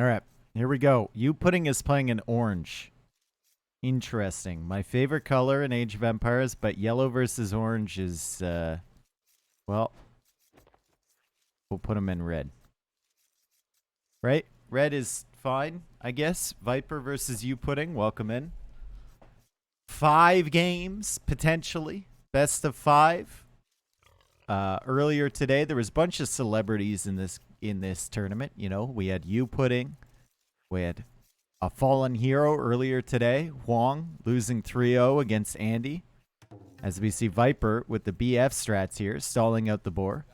All right, here we go. YouPudding is playing an orange. Interesting. My favorite color in Age of Empires, but yellow versus orange is, well, we'll put them in red. Right? Red is fine, I guess. Viper versus YouPudding. Welcome in. 5 games, potentially. Best of 5. Earlier today, there was a bunch of celebrities in this tournament. You know, we had YouPudding. We had a fallen hero earlier today. Huang losing 3-0 against Andy. As we see Viper with the BF strats here, stalling out the boar.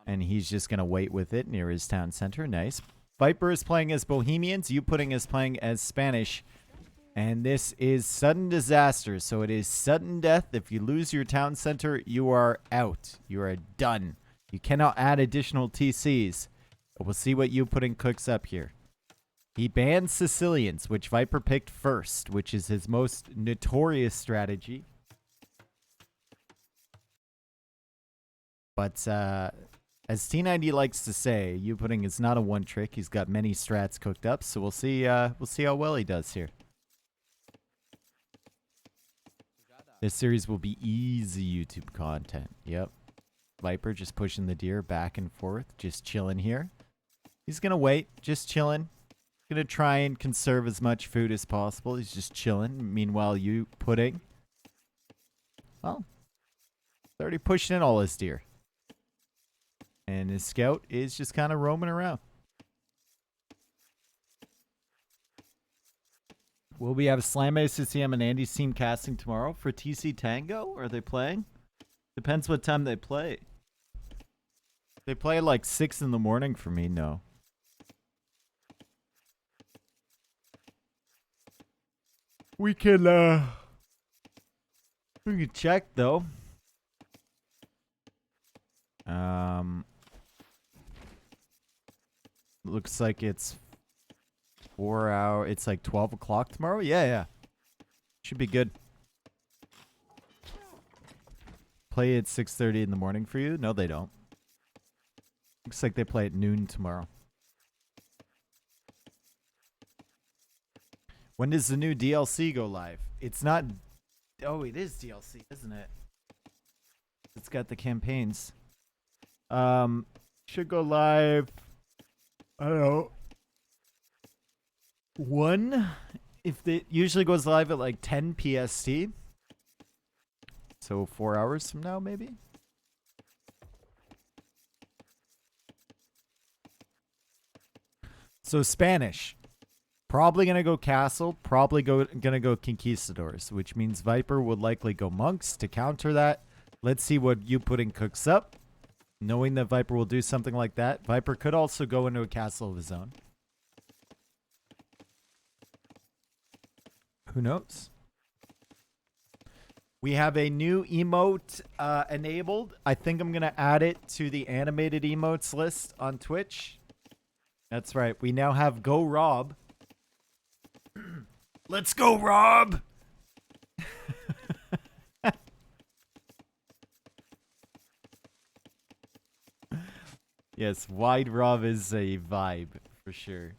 And he's just going to wait with it near his town center. Nice. Viper is playing as Bohemians. YouPudding is playing as Spanish. And this is Sudden Disaster. So it is sudden death. If you lose your town center, you are out. You are done. You cannot add additional TCs. But we'll see what YouPudding cooks up here. He banned Sicilians, which Viper picked first, which is his most notorious strategy. But as T90 likes to say, YouPudding is not a one trick. He's got many strats cooked up, so we'll see how well he does here. This series will be easy YouTube content. Yep. Viper just pushing the deer back and forth, just chilling here. He's going to wait, just chilling. Going to try and conserve as much food as possible. He's just chilling. Meanwhile, YouPudding, well, he's already pushing in all his deer. And his scout is just kind of roaming around. Will we have Slam ACCM and Andy's team casting tomorrow for TC Tango? Are they playing? Depends what time they play. They play like 6 in the morning for me, no. We can check though. Looks like it's 4 hour. It's like 12 o'clock tomorrow. Yeah. Should be good. Play at 6:30 in the morning for you? No, they don't. Looks like they play at noon tomorrow. When does the new DLC go live? It's not... Oh, it is DLC, isn't it? It's got the campaigns. Should go live... I don't know. 1? If it usually goes live at like 10 PST. So 4 hours from now, maybe? So Spanish. Probably going to go Castle. Probably going to go Conquistadors. Which means Viper would likely go Monks to counter that. Let's see what YouPudding cooks up. Knowing that Viper will do something like that. Viper could also go into a castle of his own. Who knows? We have a new emote enabled. I think I'm going to add it to the animated emotes list on Twitch. That's right. We now have Go Rob. Let's go, Rob! Yes, Wide Rob is a vibe, for sure.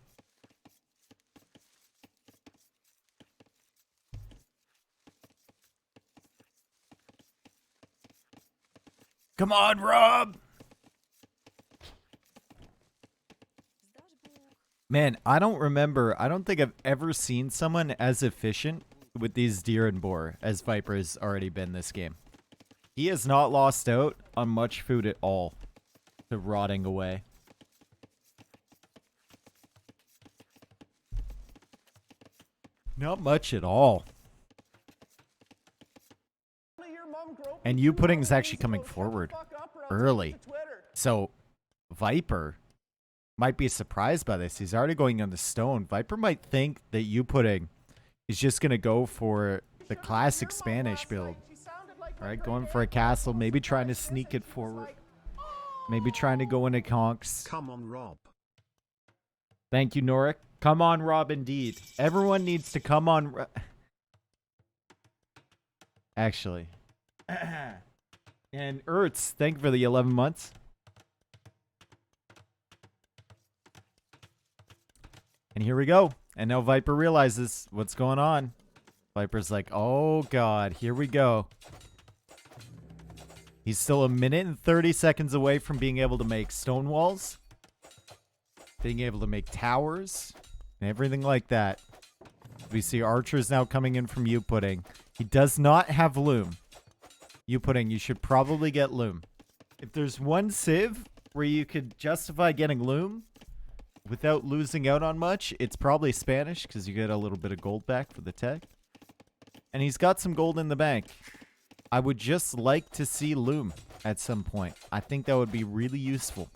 Come on, Rob! Man, I don't think I've ever seen someone as efficient with these deer and boar as Viper has already been this game. He has not lost out on much food at all to rotting away. Not much at all. And YouPudding is actually coming forward early. So, Viper might be surprised by this. He's already going on the stone. Viper might think that YouPudding is just going to go for the classic Spanish build. All right, going for a castle, maybe trying to sneak it forward. Maybe trying to go into conks. Come on, Rob. Thank you, Norik. Come on, Rob, indeed. Everyone needs to come on. Actually. And Ertz, thank you for the 11 months. And here we go. And now Viper realizes what's going on. Viper's like, oh god, here we go. He's still 1:30 away from being able to make stone walls, being able to make towers, and everything like that. We see archers now coming in from YouPudding. He does not have loom. YouPudding, you should probably get loom. If there's one civ where you could justify getting loom without losing out on much, it's probably Spanish, because you get a little bit of gold back for the tech. And he's got some gold in the bank. I would just like to see loom at some point. I think that would be really useful.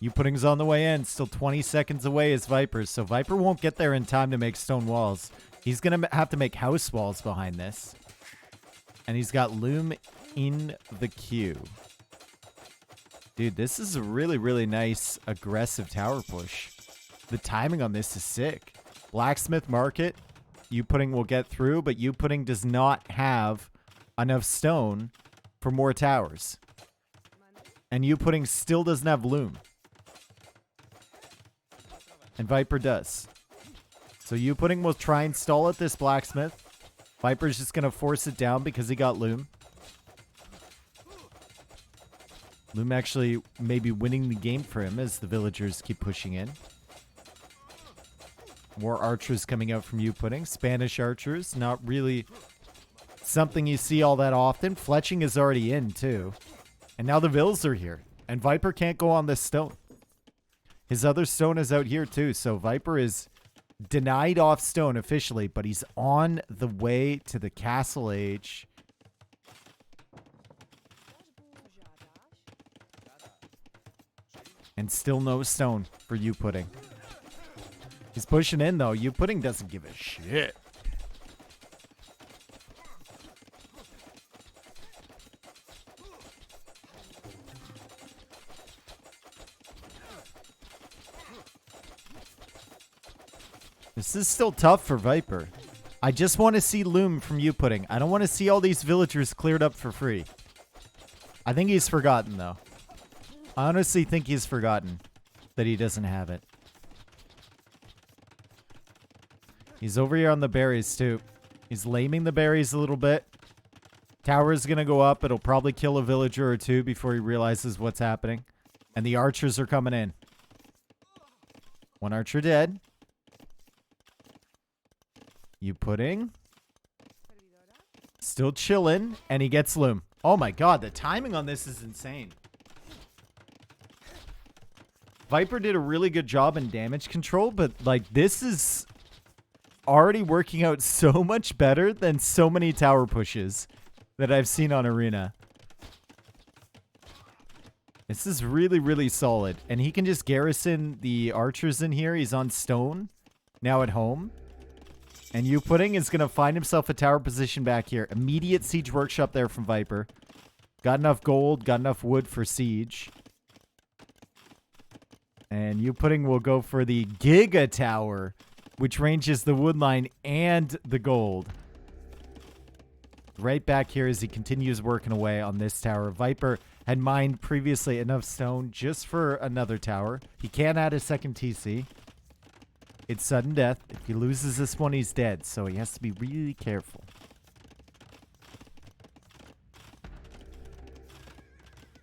YouPudding's on the way in. Still 20 seconds away is Viper. So Viper won't get there in time to make stone walls. He's going to have to make house walls behind this. And he's got loom in the queue. Dude, this is a really, really nice aggressive tower push. The timing on this is sick. Blacksmith market, YouPudding will get through, but YouPudding does not have enough stone for more towers. And YouPudding still doesn't have loom. And Viper does. So YouPudding will try and stall at this blacksmith. Viper's just going to force it down because he got loom. Loom actually maybe winning the game for him as the villagers keep pushing in. More archers coming out from YouPudding. Spanish archers, not really something you see all that often. Fletching is already in, too. And now the vills are here. And Viper can't go on this stone. His other stone is out here, too. So Viper is denied off stone officially, but he's on the way to the castle age. And still no stone for YouPudding. He's pushing in, though. YouPudding doesn't give a shit. This is still tough for Viper. I just want to see loom from YouPudding. I don't want to see all these villagers cleared up for free. I think he's forgotten, though. I honestly think he's forgotten that he doesn't have it. He's over here on the berries, too. He's laming the berries a little bit. Tower's going to go up. It'll probably kill a villager or two before he realizes what's happening. And the archers are coming in. One archer dead. YouPudding. Still chilling. And he gets loom. Oh my god, the timing on this is insane. Viper did a really good job in damage control, but like this is already working out so much better than so many tower pushes that I've seen on Arena. This is really, really solid. And he can just garrison the archers in here. He's on stone now at home. And YouPudding is going to find himself a tower position back here. Immediate siege workshop there from Viper. Got enough gold, got enough wood for siege. And YouPudding will go for the Giga Tower, which ranges the wood line and the gold. Right back here as he continues working away on this tower. Viper had mined previously enough stone just for another tower. He can't add a second TC. It's sudden death. If he loses this one, he's dead. So he has to be really careful.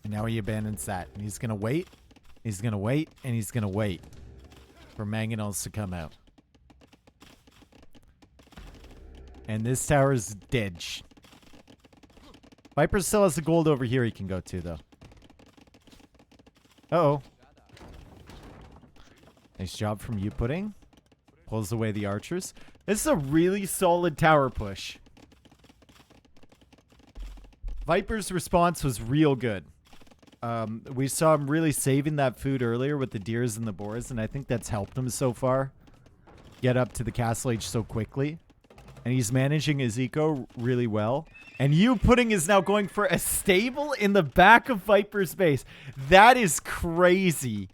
And now he abandons that. And he's going to wait. He's going to wait. And he's going to wait for mangonels to come out. And this tower is dead. Viper still has the gold over here he can go to, though. Uh-oh. Nice job from YouPudding. Pulls away the archers. This is a really solid tower push. Viper's response was real good. We saw him really saving that food earlier with the deers and the boars, and I think that's helped him so far get up to the castle age so quickly. And he's managing his eco really well. And YouPudding is now going for a stable in the back of Viper's base. That is crazy.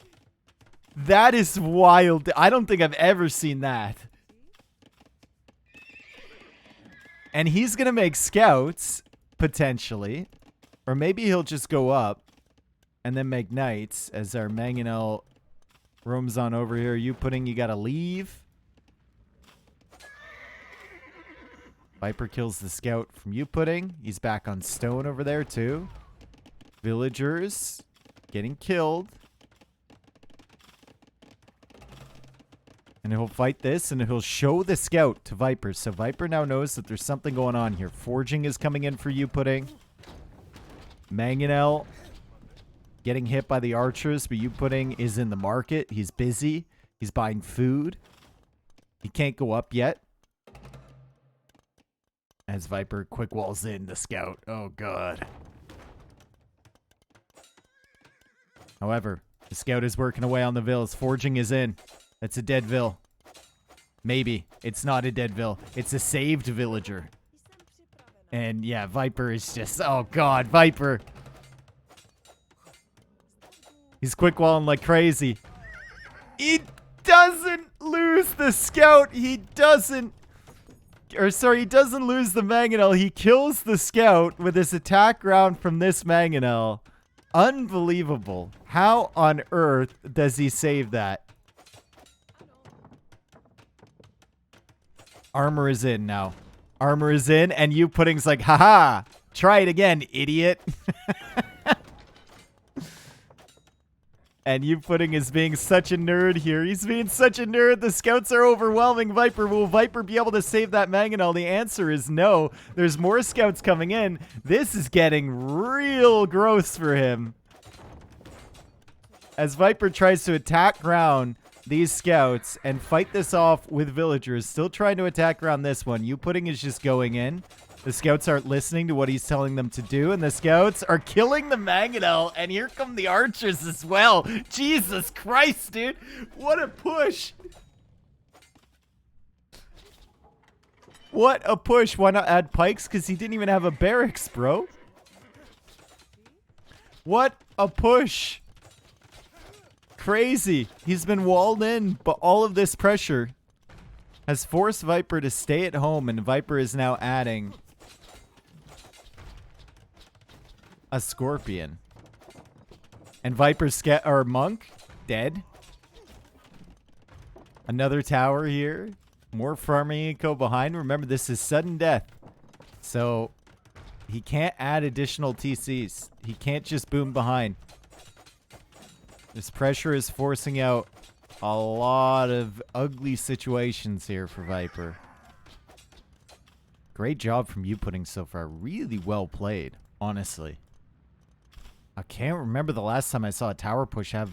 That is wild. I don't think I've ever seen that. And he's going to make scouts, potentially. Or maybe he'll just go up and then Magnites as our Mangonel roams on over here. YouPudding, you gotta leave. Viper kills the scout from YouPudding. He's back on stone over there too. Villagers getting killed. And he'll fight this, and he'll show the scout to Viper. So Viper now knows that there's something going on here. Forging is coming in for YouPudding. Mangonel getting hit by the archers, but YouPudding is in the market. He's busy. He's buying food. He can't go up yet. As Viper quick walls in the scout. Oh, God. However, the scout is working away on the vills. Forging is in. That's a dead vill. Maybe. It's not a dead vill. It's a saved villager. And yeah, Viper is just... Oh, God. Viper. He's quick walling like crazy. He doesn't lose the scout. He doesn't... Or sorry, he doesn't lose the Mangonel. He kills the scout with his attack round from this Mangonel. Unbelievable. How on earth does he save that? Armor is in now. Armor is in, and YouPudding's like, haha, try it again, idiot. And YouPudding is being such a nerd here. He's being such a nerd. The scouts are overwhelming Viper. Will Viper be able to save that Mangonel? The answer is no. There's more scouts coming in. This is getting real gross for him. As Viper tries to attack ground these scouts and fight this off with villagers, still trying to attack around this one. YouPudding is just going in. The scouts aren't listening to what he's telling them to do, and the scouts are killing the Mangonel, and here come the archers as well. Jesus Christ, dude. What a push. What a push. Why not add pikes? Because he didn't even have a barracks, bro. What a push. Crazy. He's been walled in, but all of this pressure has forced Viper to stay at home, and Viper is now adding a Scorpion. And Viper's Monk dead. Another tower here. More farming eco behind. Remember, this is sudden death. So he can't add additional TCs. He can't just boom behind. This pressure is forcing out a lot of ugly situations here for Viper. Great job from YouPudding so far. Really well played, honestly. I can't remember the last time I saw a tower push have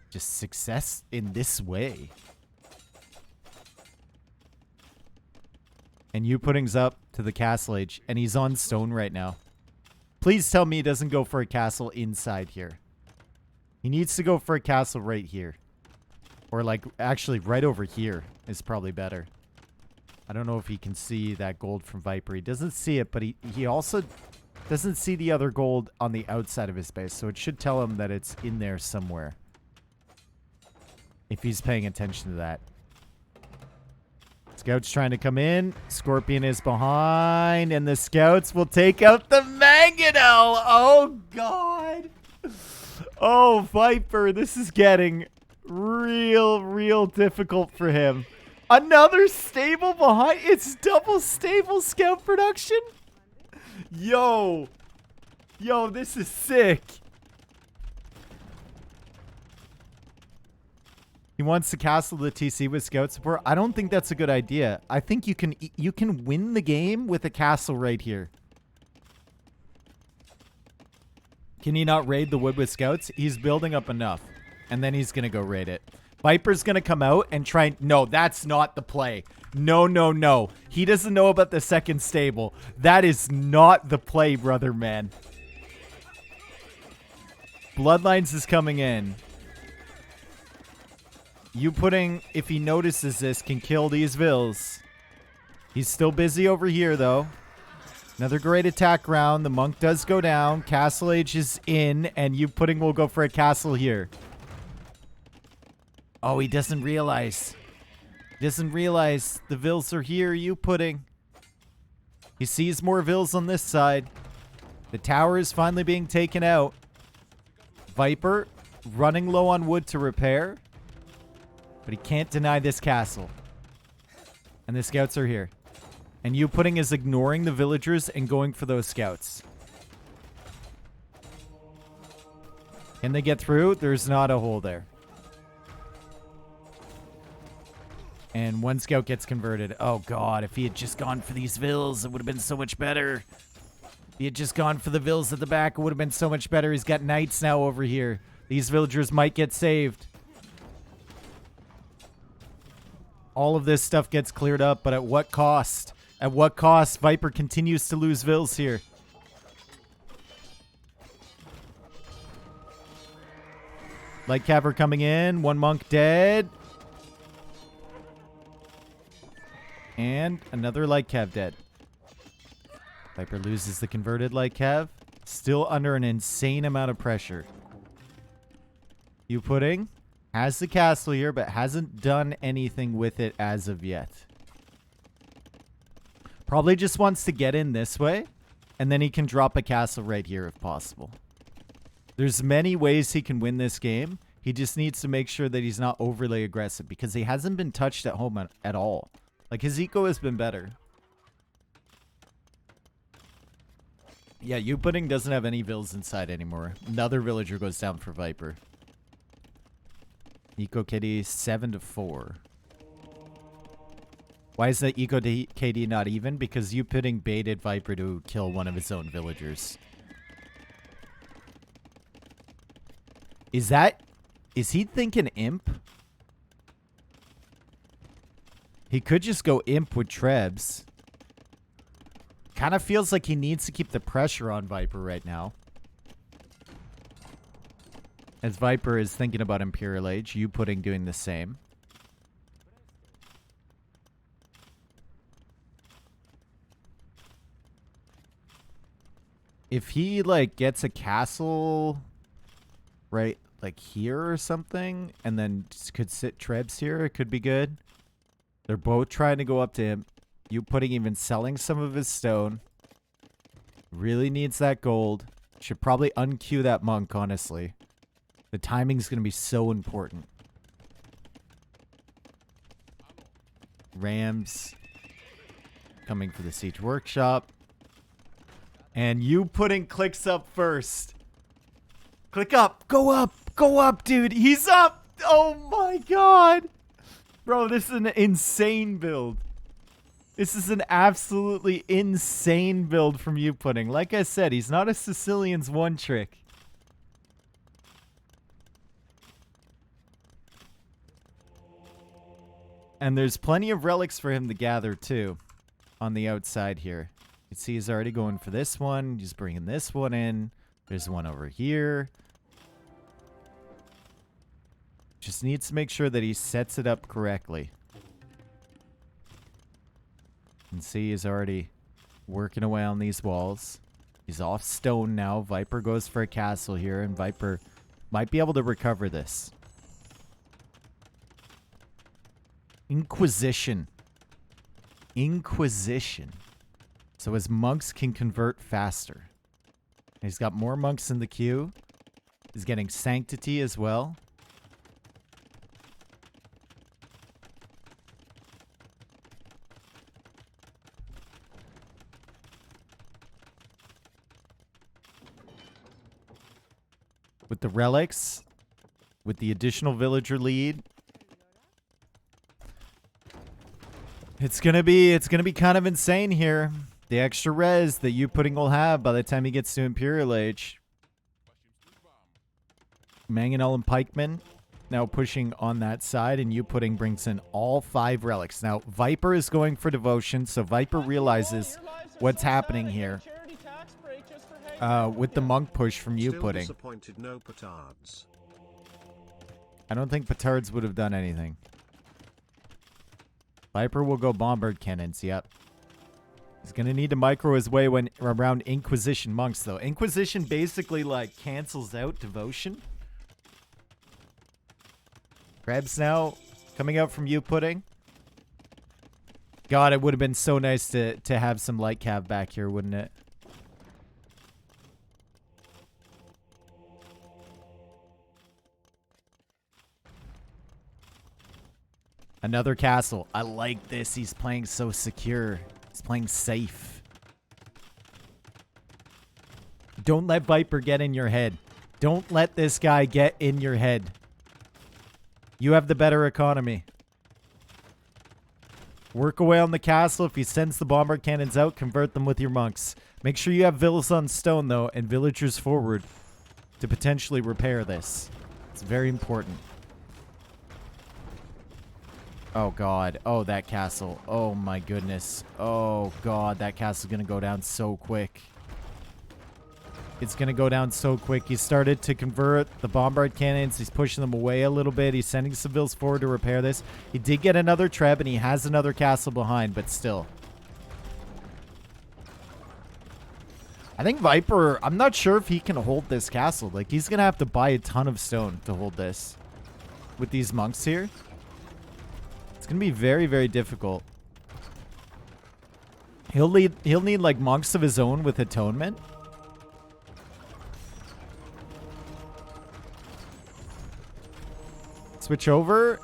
just success in this way. And YouPudding's up to the castle age, and he's on stone right now. Please tell me he doesn't go for a castle inside here. He needs to go for a castle right here. Or like, actually right over here is probably better. I don't know if he can see that gold from Viper. He doesn't see it, but he also doesn't see the other gold on the outside of his base. So it should tell him that it's in there somewhere. If he's paying attention to that. Scouts trying to come in. Scorpion is behind. And the scouts will take out the Mangonel. Oh, God. Oh, Viper. This is getting real difficult for him. Another stable behind. It's double stable scout production. Yo, this is sick. He wants to castle the TC with scout support. I don't think that's a good idea. I think you can win the game with a castle right here. Can he not raid the wood with scouts? He's building up enough. And then he's going to go raid it. Viper's going to come out and try... No, that's not the play. No. He doesn't know about the second stable. That is not the play, brother, man. Bloodlines is coming in. YouPudding, if he notices this, can kill these vills. He's still busy over here, though. Another great attack round. The monk does go down. Castle Age is in, and YouPudding will go for a castle here. Oh, he doesn't realize. He doesn't realize the vills are here, YouPudding. He sees more vills on this side. The tower is finally being taken out. Viper running low on wood to repair. But he can't deny this castle. And the scouts are here. And YouPudding is ignoring the villagers and going for those scouts. Can they get through? There's not a hole there. And one scout gets converted. Oh, God. If he had just gone for these vills, it would have been so much better. If he had just gone for the vills at the back, it would have been so much better. He's got knights now over here. These villagers might get saved. All of this stuff gets cleared up, but at what cost? At what cost? Viper continues to lose vills here. Light Cav coming in. One monk dead. And another Light Cav dead. Viper loses the converted Light Cav. Still under an insane amount of pressure. YouPudding has the castle here, but hasn't done anything with it as of yet. Probably just wants to get in this way, and then he can drop a castle right here if possible. There's many ways he can win this game. He just needs to make sure that he's not overly aggressive, because he hasn't been touched at home at all. Like, his eco has been better. Yeah, YouPudding doesn't have any vills inside anymore. Another villager goes down for Viper. Eco KD 7-4. Why is the Eco KD not even? Because YouPudding baited Viper to kill one of his own villagers. Is he thinking imp? He could just go imp with Trebs. Kind of feels like he needs to keep the pressure on Viper right now. As Viper is thinking about Imperial Age, YouPudding doing the same. If he, like, gets a castle right, like, here or something, and then just could sit Trebs here, it could be good. They're both trying to go up to him. YouPudding even selling some of his stone. Really needs that gold. Should probably unqueue that monk, honestly. The timing's going to be so important. Rams coming for the siege workshop. And YouPudding clicks up first. Click up. Go up. Go up, dude. He's up. Oh my god. Bro, this is an insane build. This is an absolutely insane build from YouPudding. Like I said, he's not a Sicilian's one trick. And there's plenty of relics for him to gather, too, on the outside here. You can see he's already going for this one. He's bringing this one in. There's one over here. Just needs to make sure that he sets it up correctly. You can see he's already working away on these walls. He's off stone now. Viper goes for a castle here, and Viper might be able to recover this. Inquisition. Inquisition. So his monks can convert faster. He's got more monks in the queue. He's getting sanctity as well. With the relics, with the additional villager lead, it's gonna be kind of insane here. The extra res that YouPudding will have by the time he gets to Imperial Age. Mangonel and Pikeman now pushing on that side, and YouPudding brings in all 5 relics. Now, Viper is going for devotion, so Viper realizes what's happening here. With the monk push from YouPudding. No petards. I don't think petards would have done anything. Viper will go bombard cannons, yep. He's going to need to micro his way when around Inquisition monks, though. Inquisition basically, like, cancels out devotion. Krebs now coming out from YouPudding. God, it would have been so nice to have some light cav back here, wouldn't it? Another castle. I like this. He's playing so secure. He's playing safe. Don't let Viper get in your head. Don't let this guy get in your head. You have the better economy. Work away on the castle. If he sends the bombard cannons out, convert them with your monks. Make sure you have villas on stone, though, and villagers forward to potentially repair this. It's very important. Oh, God. Oh, that castle. Oh, my goodness. Oh, God. That castle's going to go down so quick. It's going to go down so quick. He started to convert the bombard cannons. He's pushing them away a little bit. He's sending civils forward to repair this. He did get another treb, and he has another castle behind, but still. I think Viper, I'm not sure if he can hold this castle. Like, he's going to have to buy a ton of stone to hold this. With these monks here. It's going to be very, very difficult. He'll need, like, monks of his own with atonement. Switch over.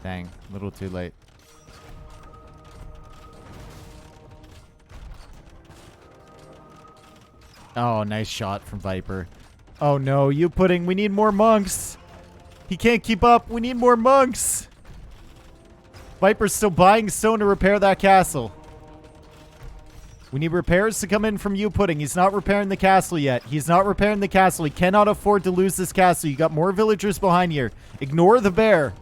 Dang, a little too late. Oh, nice shot from Viper. Oh no, YouPudding, we need more monks. He can't keep up. We need more monks. Viper's still buying stone to repair that castle. We need repairs to come in from YouPudding. He's not repairing the castle yet. He's not repairing the castle. He cannot afford to lose this castle. You got more villagers behind here. Ignore the bear.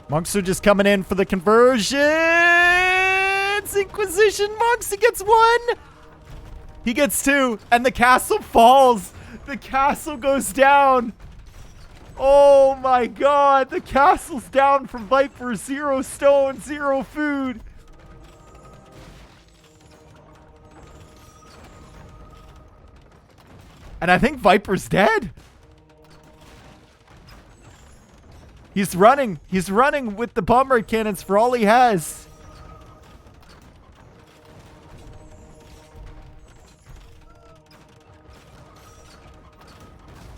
Monks are just coming in for the conversions. Inquisition monks. He gets one. He gets two. And the castle falls. The castle goes down. Oh my God, the castle's down from Viper. 0 stone, 0 food. And I think Viper's dead. He's running. He's running with the bombard cannons for all he has.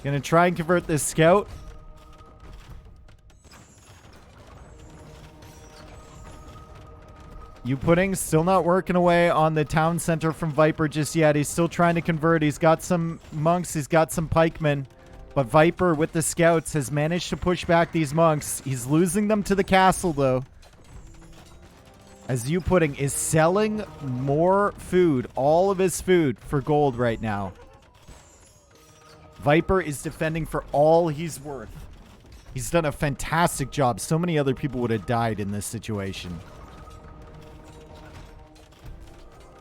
Gonna try and convert this scout. YouPudding still not working away on the town center from Viper just yet. He's still trying to convert. He's got some monks. He's got some pikemen. But Viper with the scouts has managed to push back these monks. He's losing them to the castle though. As YouPudding is selling more food. All of his food for gold right now. Viper is defending for all he's worth. He's done a fantastic job. So many other people would have died in this situation.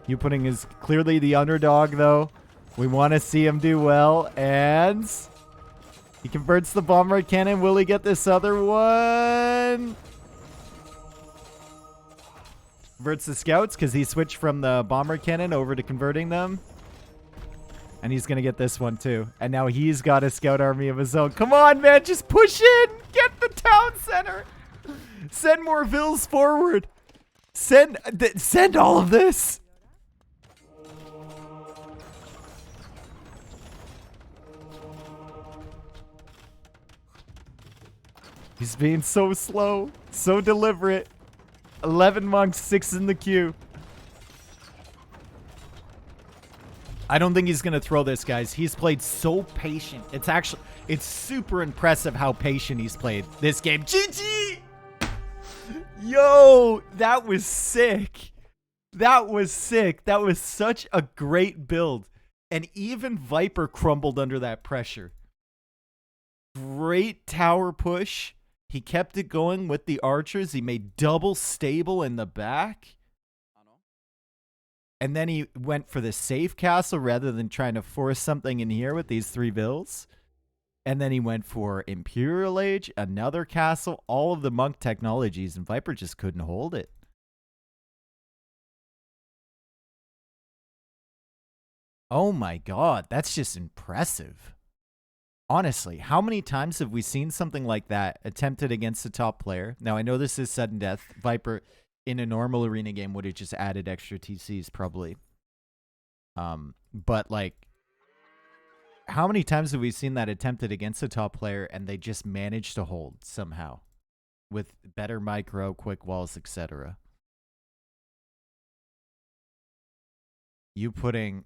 YouPudding is clearly the underdog, though. We want to see him do well. And he converts the bombard cannon. Will he get this other one? Converts the scouts because he switched from the bombard cannon over to converting them. And he's going to get this one, too. And now he's got a scout army of his own. Come on, man. Just push in. Get the town center. Send more vills forward. Send all of this. He's being so slow, so deliberate. 11 monks, 6 in the queue. I don't think he's going to throw this, guys. He's played so patient. It's super impressive how patient he's played this game. GG! Yo, that was sick. That was sick. That was such a great build. And even Viper crumbled under that pressure. Great tower push. He kept it going with the archers. He made double stable in the back. And then he went for the safe castle rather than trying to force something in here with these 3 vills. And then he went for Imperial Age, another castle, all of the monk technologies, and Viper just couldn't hold it. Oh my God, that's just impressive. Honestly, how many times have we seen something like that attempted against a top player? Now, I know this is sudden death. Viper, in a normal arena game, would have just added extra TCs, probably. But, like, how many times have we seen that attempted against a top player and they just manage to hold somehow with better micro, quick walls, etc. YouPudding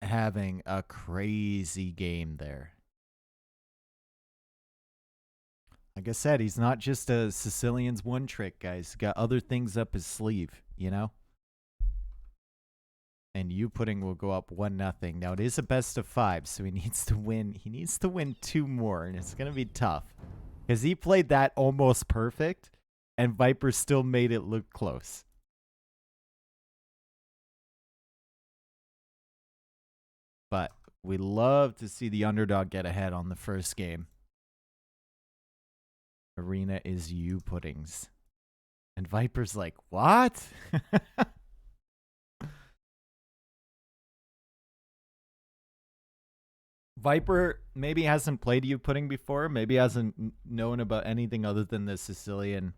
having a crazy game there. Like I said, he's not just a Sicilian's one trick, guys. He's got other things up his sleeve, you know? And YouPudding will go up 1-0. Now it is a best of 5, so he needs to win. He needs to win 2 more, and it's gonna be tough. Because he played that almost perfect, and Viper still made it look close. But we love to see the underdog get ahead on the first game. Arena is YouPudding's. And Viper's like, what? Viper maybe hasn't played YouPudding before. Maybe hasn't known about anything other than the Sicilian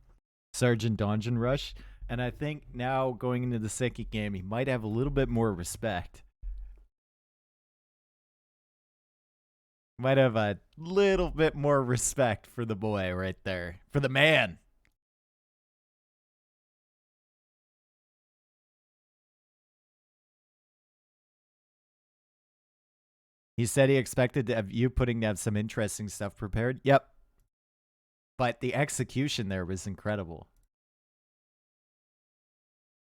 Sergeant Donjon Rush. And I think now going into the second game, he might have a little bit more respect. Might have a little bit more respect for the boy right there. For the man. He said he expected to have YouPudding to have some interesting stuff prepared. Yep. But the execution there was incredible.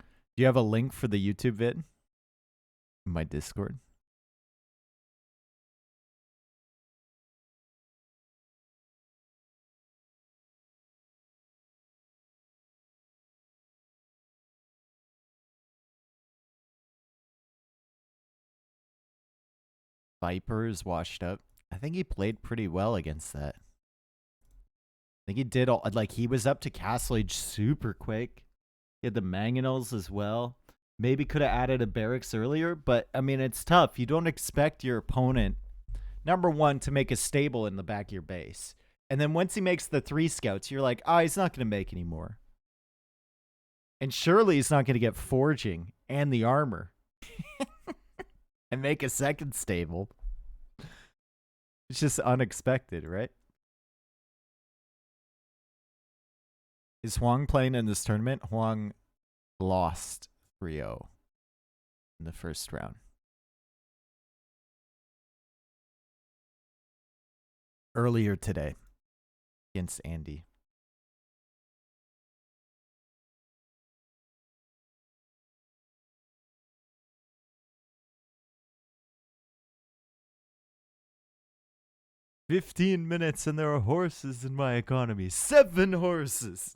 Do you have a link for the YouTube vid? In my Discord. Viper is washed up. I think he played pretty well against that. I think he did all, like, he was up to Castle Age super quick. He had the mangonels as well. Maybe could have added a barracks earlier, but I mean, it's tough. You don't expect your opponent, number one, to make a stable in the back of your base. And then once he makes the 3 scouts, you're like, oh, he's not going to make any more. And surely he's not going to get forging and the armor and make a second stable. It's just unexpected, right? Is Huang playing in this tournament? Huang lost 3-0 in the first round. Earlier today against Andy. "15 minutes and there are horses in my economy. 7 horses."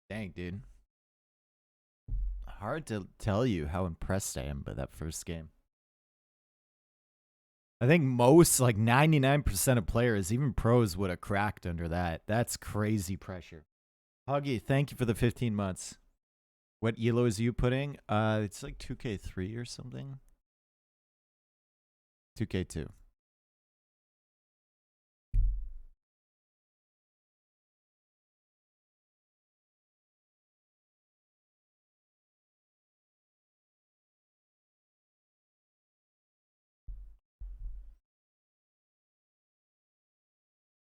Dang, dude. Hard to tell you how impressed I am by that first game. I think most, like 99% of players, even pros, would have cracked under that. That's crazy pressure. Huggy, thank you for the 15 months. What ELO is YouPudding? It's like 2K3 or something. 2K2.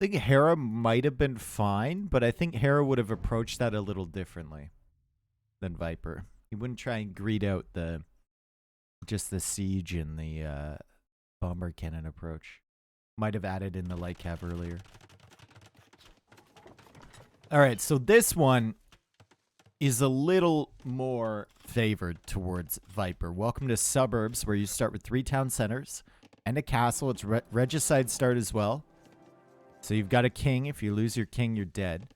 I think Hera might have been fine, but I think Hera would have approached that a little differently than Viper. He wouldn't try and greed out just the siege and the bomber cannon approach. Might have added in the light cav earlier. All right, so this one is a little more favored towards Viper. Welcome to Suburbs, where you start with 3 town centers and a castle. It's regicide start as well. So you've got a king. If you lose your king, you're dead.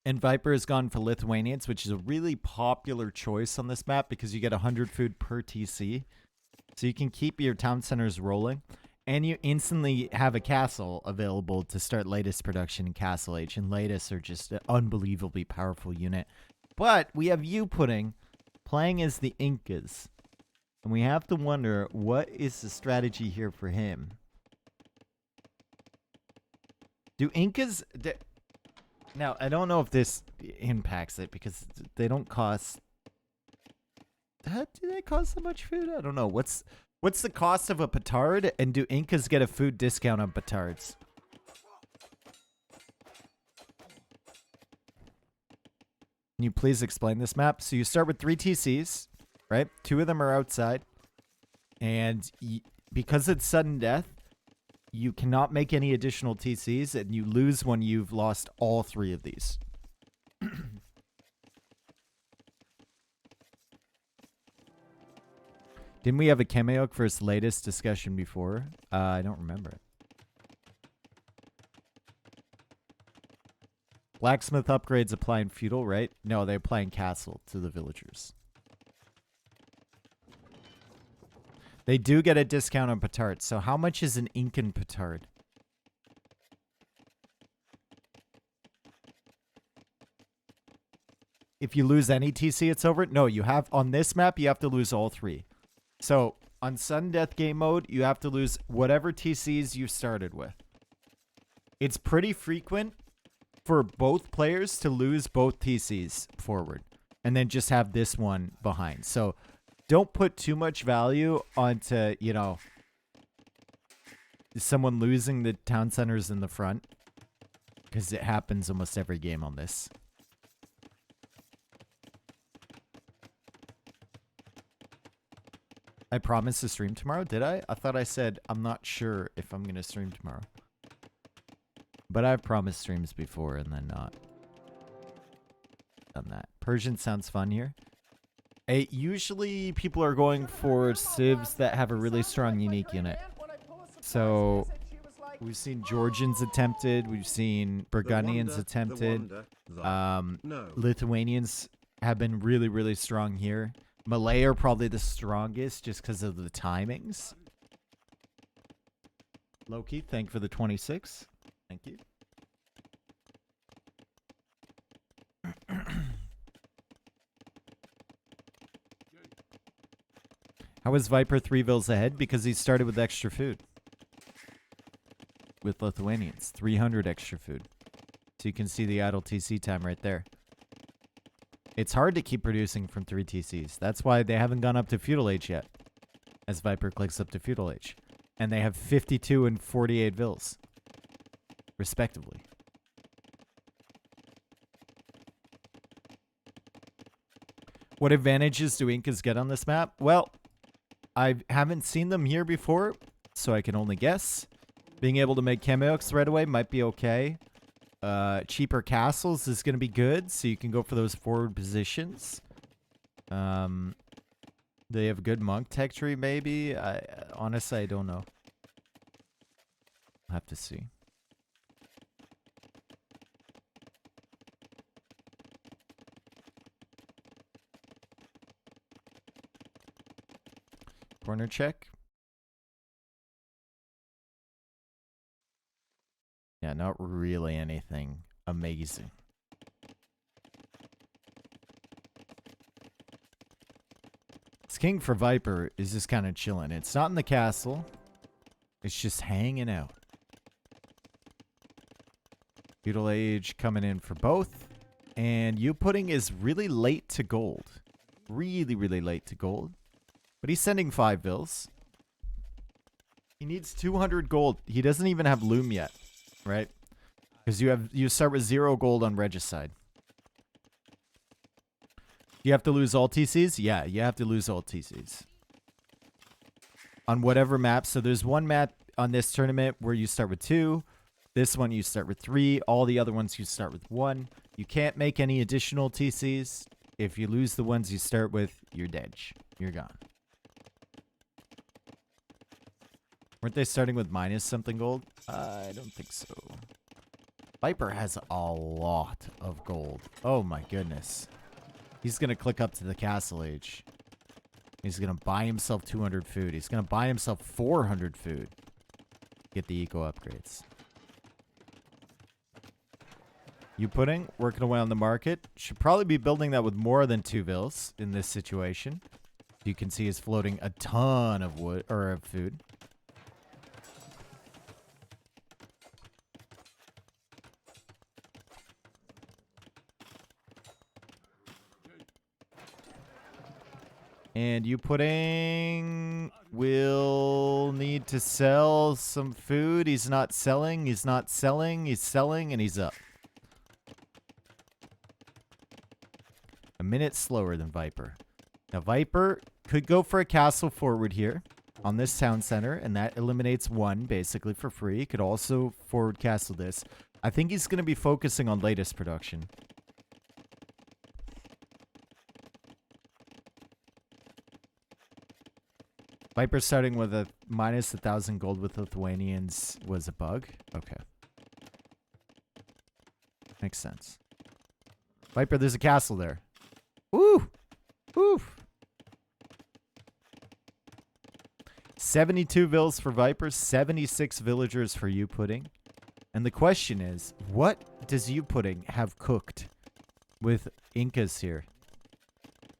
And Viper has gone for Lithuanians, which is a really popular choice on this map because you get 100 food per TC. So you can keep your town centers rolling. And you instantly have a castle available to start latest production in Castle Age. And latest are just an unbelievably powerful unit. But we have YouPudding playing as the Incas. And we have to wonder, what is the strategy here for him? Do Incas... Now, I don't know if this impacts it because they don't cost... Do they cost so much food? I don't know. What's the cost of a petard, and do Incas get a food discount on petards? Can you please explain this map? So you start with 3 TCs, right? 2 of them are outside. And because it's sudden death, you cannot make any additional TCs, and you lose when you've lost all 3 of these. Didn't we have a Kemeok for its latest discussion before? I don't remember it. Blacksmith upgrades apply in feudal, right? No, they apply in castle to the villagers. They do get a discount on petard. So how much is an Incan petard? If you lose any TC, it's over. No, you have on this map, you have to lose all 3. So on sudden death game mode, you have to lose whatever TCs you started with. It's pretty frequent for both players to lose both TCs forward and then just have this one behind. So don't put too much value onto, you know, someone losing the town centers in the front, because it happens almost every game on this. I promised to stream tomorrow, did I? I thought I said I'm not sure if I'm going to stream tomorrow. But I've promised streams before and then not done that. Persian sounds fun here. Usually people are going for civs that have a really strong unique unit. So we've seen Georgians attempted. We've seen Burgundians attempted. Lithuanians have been really, really strong here. Malay are probably the strongest just because of the timings. Loki, thank you for the 26. Thank you. How is Viper 3 vills ahead? Because he started with extra food. With Lithuanians. 300 extra food. So you can see the idle TC time right there. It's hard to keep producing from 3 TCs. That's why they haven't gone up to feudal age yet. As Viper clicks up to feudal age. And they have 52 and 48 vills. Respectively. What advantages do Incas get on this map? Well, I haven't seen them here before, so I can only guess. Being able to make Kemeoks right away might be okay. Cheaper castles is going to be good, so you can go for those forward positions. They have good monk tech tree, maybe. Honestly, I don't know. I'll have to see. Corner check. Yeah, not really anything amazing. This king for Viper is just kind of chilling. It's not in the castle. It's just hanging out. Feudal age coming in for both. And YouPudding is really late to gold. Really, really late to gold. But he's sending 5 vills. He needs 200 gold. He doesn't even have loom yet, right? Because you start with 0 gold on regicide. You have to lose all TCs? Yeah, you have to lose all TCs. On whatever map. So there's one map on this tournament where you start with 2. This one you start with 3. All the other ones you start with 1. You can't make any additional TCs. If you lose the ones you start with, you're dead. You're gone. Weren't they starting with minus something gold? I don't think so. Viper has a lot of gold. Oh my goodness. He's going to click up to the castle age. He's going to buy himself 200 food. He's going to buy himself 400 food. Get the eco upgrades. YouPudding, working away on the market. Should probably be building that with more than 2 vills in this situation. You can see he's floating a ton of wood or of food. And YouPudding will need to sell some food. He's not selling. He's not selling. He's selling, and he's up. A minute slower than Viper. Now, Viper could go for a castle forward here on this town center, and that eliminates one, basically, for free. He could also forward castle this. I think he's going to be focusing on latest production. Viper starting with a minus 1,000 gold with Lithuanians was a bug? Okay. Makes sense. Viper, there's a castle there. Woo! Woo! 72 vills for Viper, 76 villagers for YouPudding. And the question is, what does YouPudding have cooked with Incas here?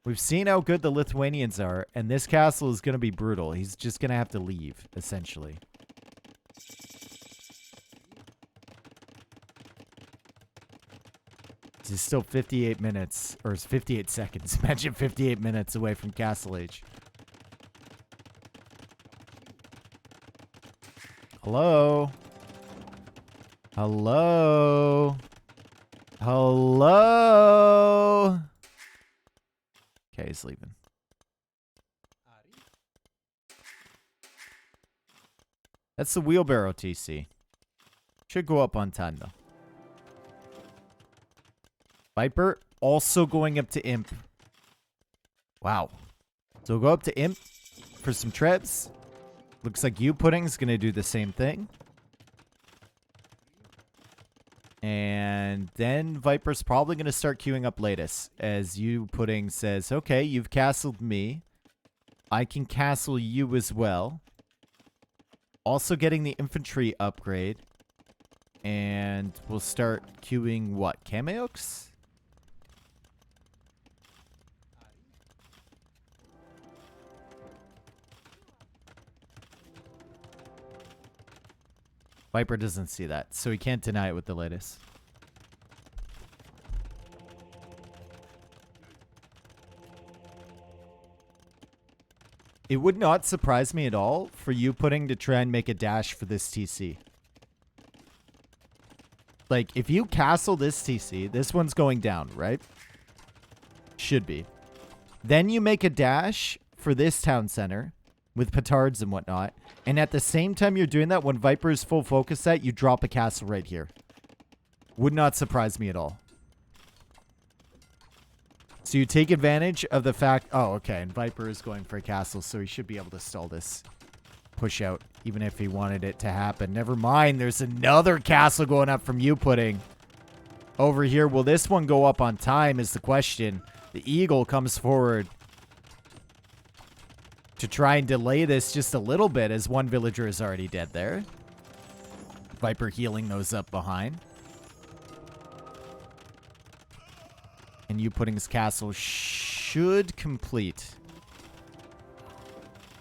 We've seen how good the Lithuanians are, and this castle is going to be brutal. He's just going to have to leave, essentially. He's still 58 minutes, or 58 seconds. Imagine 58 minutes away from Castle Age. Hello? Hello? Hello? Okay, he's leaving. That's the wheelbarrow TC. Should go up on time, though. Viper also going up to Imp. Wow. So we'll go up to Imp for some trebs. Looks like YouPudding's going to do the same thing. And then Viper's probably going to start queuing up latest. As YouPudding says, okay, you've castled me. I can castle you as well. Also getting the infantry upgrade. And we'll start queuing what? Cameoks? Viper doesn't see that, so he can't deny it with the latest. It would not surprise me at all for YouPudding to try and make a dash for this TC. Like, if you castle this TC, this one's going down, right? Should be. Then you make a dash for this town center with petards and whatnot. And at the same time you're doing that, when Viper is full focus set, you drop a castle right here. Would not surprise me at all. So you take advantage of the fact... Oh, okay. And Viper is going for a castle, so he should be able to stall this push out, even if he wanted it to happen. Never mind. There's another castle going up from YouPudding. Over here. Will this one go up on time is the question. The Eagle comes forward to try and delay this just a little bit, as one villager is already dead there. Viper healing those up behind. And YouPudding's castle should complete.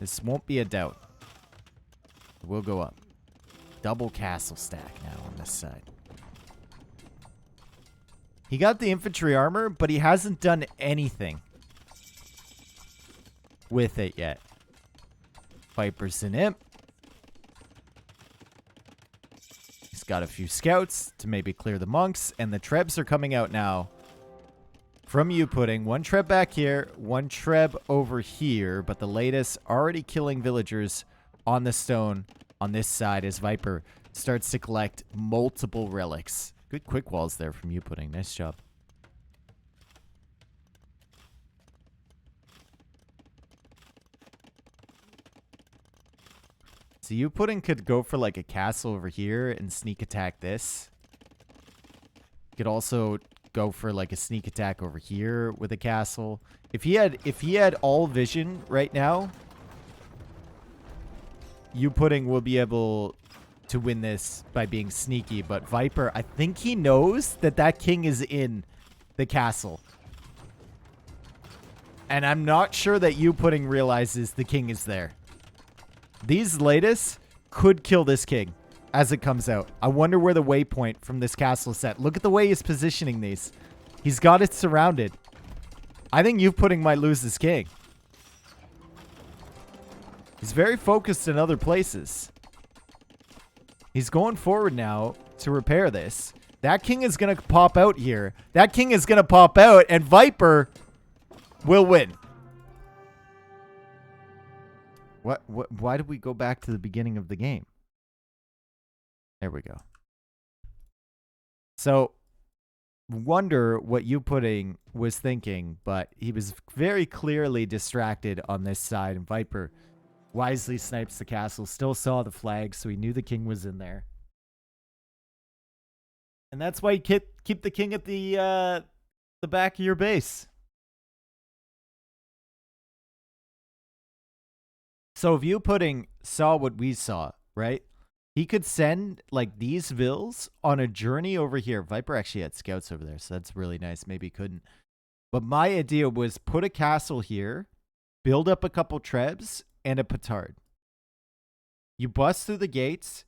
This won't be a doubt. We'll go up. Double castle stack now on this side. He got the infantry armor, but he hasn't done anything with it yet. Viper's an Imp. He's got a few scouts to maybe clear the monks, and the trebs are coming out now from YouPudding. One treb back here, one treb over here, but the latest already killing villagers on the stone on this side as Viper starts to collect multiple relics. Good quick walls there from YouPudding. Nice job. So YouPudding could go for like a castle over here and sneak attack this. Could also go for like a sneak attack over here with a castle. If he had all vision right now, YouPudding will be able to win this by being sneaky. But Viper, I think he knows that that king is in the castle. And I'm not sure that YouPudding realizes the king is there. These latest could kill this king as it comes out. I wonder where the waypoint from this castle is set. Look at the way he's positioning these. He's got it surrounded. I think YouPudding might lose this king. He's very focused in other places. He's going forward now to repair this. That king is going to pop out here. That king is going to pop out, and Viper will win. What? Why did we go back to the beginning of the game? There we go. So, wonder what YouPudding was thinking, but he was very clearly distracted on this side, and Viper wisely snipes the castle, still saw the flag, so he knew the king was in there. And that's why you keep the king at the back of your base. So if YouPudding saw what we saw, right? He could send like these vills on a journey over here. Viper actually had scouts over there, so that's really nice. Maybe he couldn't. But my idea was put a castle here, build up a couple trebs, and a petard. You bust through the gates,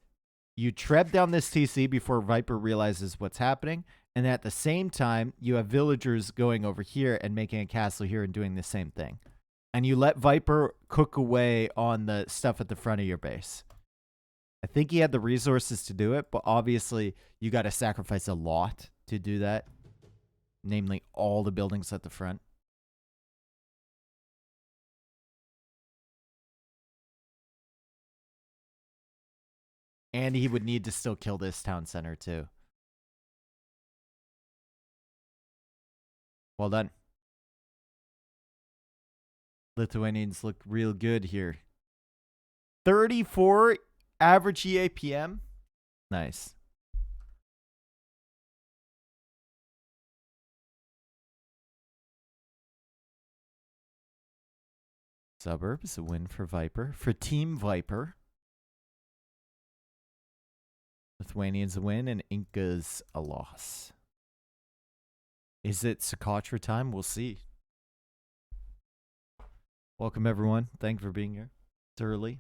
you treb down this TC before Viper realizes what's happening, and at the same time, you have villagers going over here and making a castle here and doing the same thing. And you let Viper cook away on the stuff at the front of your base. I think he had the resources to do it, but obviously you got to sacrifice a lot to do that. Namely, all the buildings at the front. And he would need to still kill this town center, too. Well done. Lithuanians look real good here. 34 average EAPM. Nice. Suburbs, a win for Viper. For Team Viper. Lithuanians a win and Inca's a loss. Is it Catra time? We'll see. Welcome, everyone. Thank you for being here. It's early.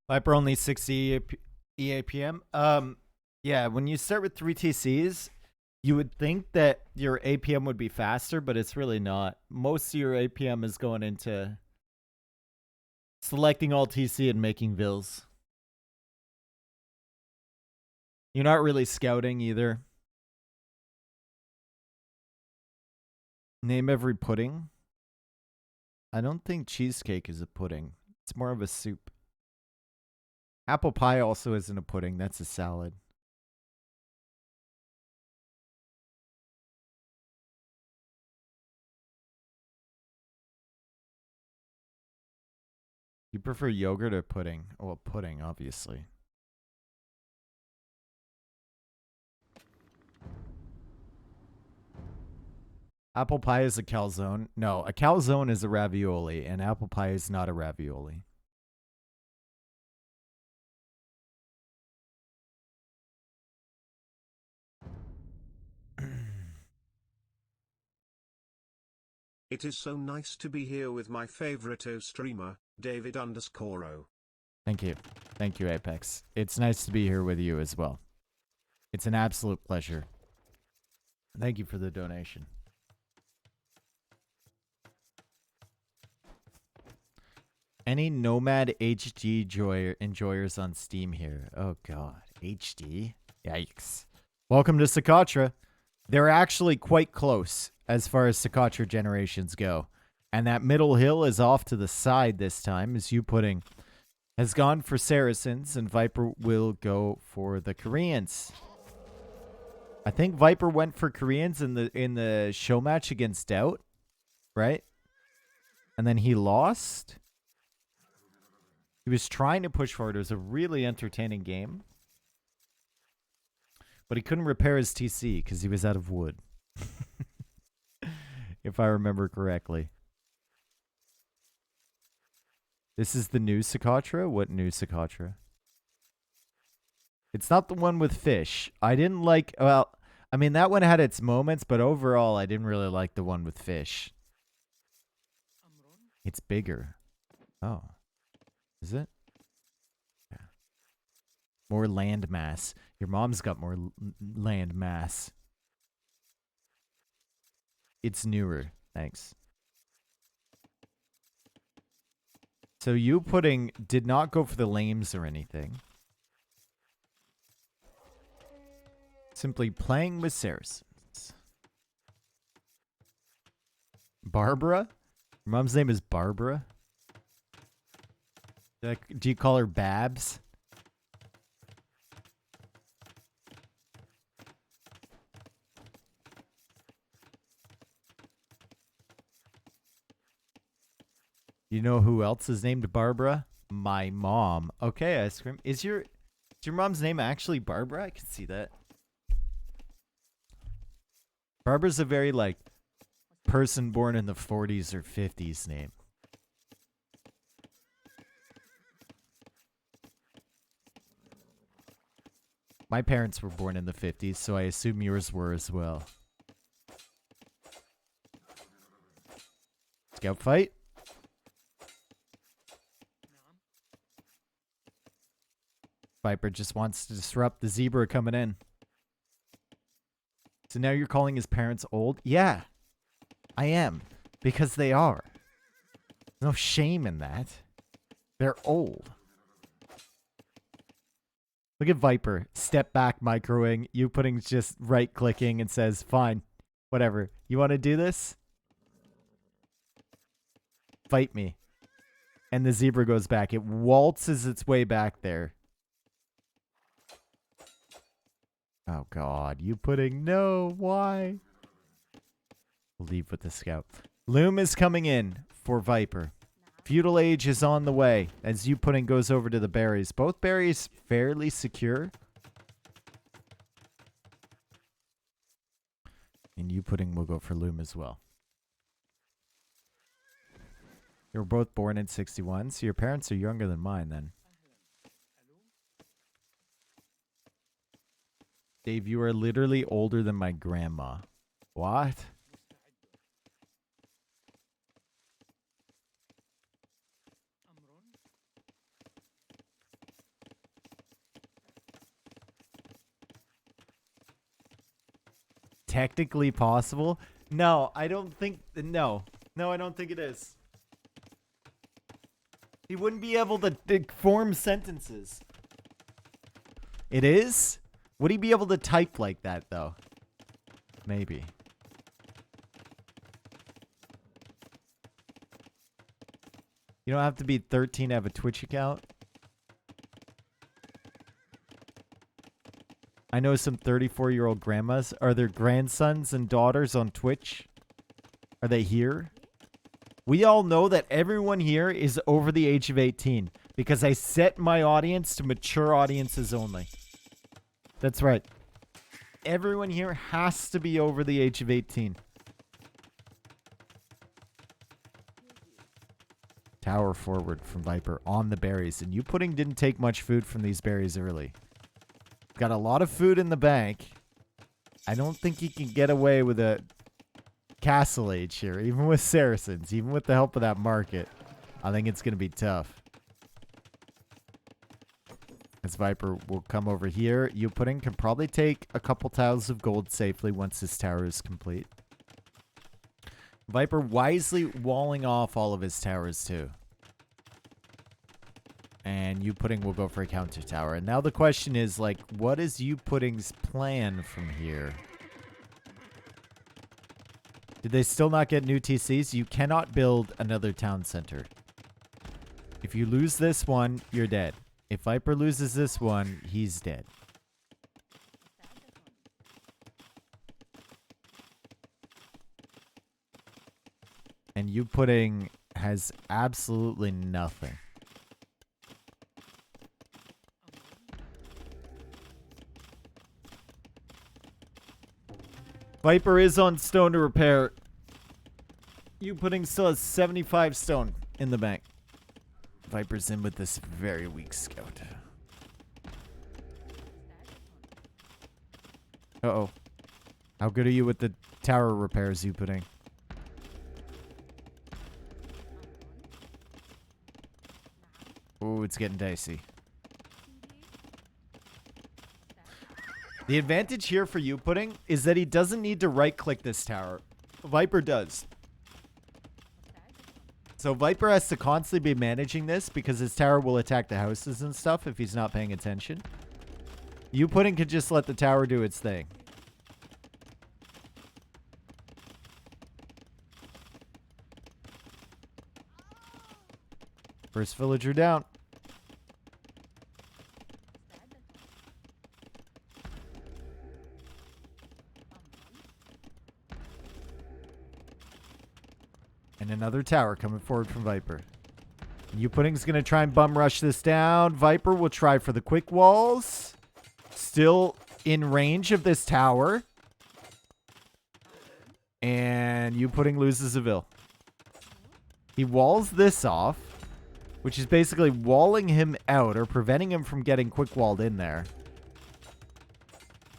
Viper only 60 EAPM. Yeah, when you start with 3 TCs, you would think that your APM would be faster, but it's really not. Most of your APM is going into selecting all TC and making vills. You're not really scouting either. Name every pudding. I don't think cheesecake is a pudding. It's more of a soup. Apple pie also isn't a pudding. That's a salad. You prefer yogurt or pudding? Oh, well, pudding, obviously. Apple pie is a calzone. No, a calzone is a ravioli, and apple pie is not a ravioli. It is so nice to be here with my favorite streamer, David_O. Thank you. Thank you, Apex. It's nice to be here with you as well. It's an absolute pleasure. Thank you for the donation. Any Nomad HD enjoyers on Steam here? Oh, God. HD? Yikes. Welcome to Catra. They're actually quite close as far as Catra generations go. And that middle hill is off to the side this time, as YouPudding has gone for Saracens, and Viper will go for the Koreans. I think Viper went for Koreans in the show match against Doubt, right? And then he lost. He was trying to push forward. It was a really entertaining game. But he couldn't repair his TC because he was out of wood. If I remember correctly. This is the new Catra? What new Catra? It's not the one with fish. I didn't like... Well, I mean, that one had its moments, but overall, I didn't really like the one with fish. It's bigger. Oh. Is it? Yeah. More land mass. Your mom's got more land mass. It's newer. Thanks. So YouPudding did not go for the lames or anything. Simply playing with Saracens. Barbara? Your mom's name is Barbara? Do you call her Babs? You know who else is named Barbara? My mom. Okay, ice cream. Is your mom's name actually Barbara? I can see that. Barbara's a very, like, person born in the 40s or 50s name. My parents were born in the 50s, so I assume yours were as well. Scout fight? Viper just wants to disrupt the zebra coming in. So now you're calling his parents old? Yeah, I am. Because they are. No shame in that. They're old. Look at Viper. Step back microing. YouPudding's just right-clicking and says, fine, whatever. You want to do this? Fight me. And the zebra goes back. It waltzes its way back there. Oh, God. YouPudding. No. Why? We'll leave with the scout. Loom is coming in for Viper. Feudal Age is on the way as YouPudding goes over to the berries. Both berries fairly secure. And YouPudding will go for Loom as well. You were both born in 61, so your parents are younger than mine then. Dave, you are literally older than my grandma. What? Technically possible? No, I don't think... No. No, I don't think it is. He wouldn't be able to form sentences. It is? Would he be able to type like that, though? Maybe. You don't have to be 13 to have a Twitch account. I know some 34-year-old grandmas. Are their grandsons and daughters on Twitch? Are they here? We all know that everyone here is over the age of 18 because I set my audience to mature audiences only. That's right. Everyone here has to be over the age of 18. Tower forward from Viper on the berries. And YouPudding didn't take much food from these berries early. Got a lot of food in the bank. I don't think he can get away with a castle age here, even with Saracens, even with the help of that market. I think it's going to be tough. As Viper will come over here. YouPudding can probably take a couple tiles of gold safely once this tower is complete. Viper wisely walling off all of his towers too. And YouPudding will go for a counter tower. And now the question is, like, what is YouPudding's plan from here? Did they still not get new TCs? You cannot build another town center. If you lose this one, you're dead. If Viper loses this one, he's dead. And YouPudding has absolutely nothing. Viper is on stone to repair. YouPudding still has 75 stone in the bank. Viper's in with this very weak scout. Uh-oh. How good are you with the tower repairs, YouPudding? Ooh, it's getting dicey. The advantage here for YouPudding is that he doesn't need to right-click this tower. Viper does. So Viper has to constantly be managing this because his tower will attack the houses and stuff if he's not paying attention. YouPudding could just let the tower do its thing. First villager down. And another tower coming forward from Viper. YouPudding's going to try and bum rush this down. Viper will try for the quick walls. Still in range of this tower. And YouPudding loses a vill. He walls this off, which is basically walling him out or preventing him from getting quick walled in there.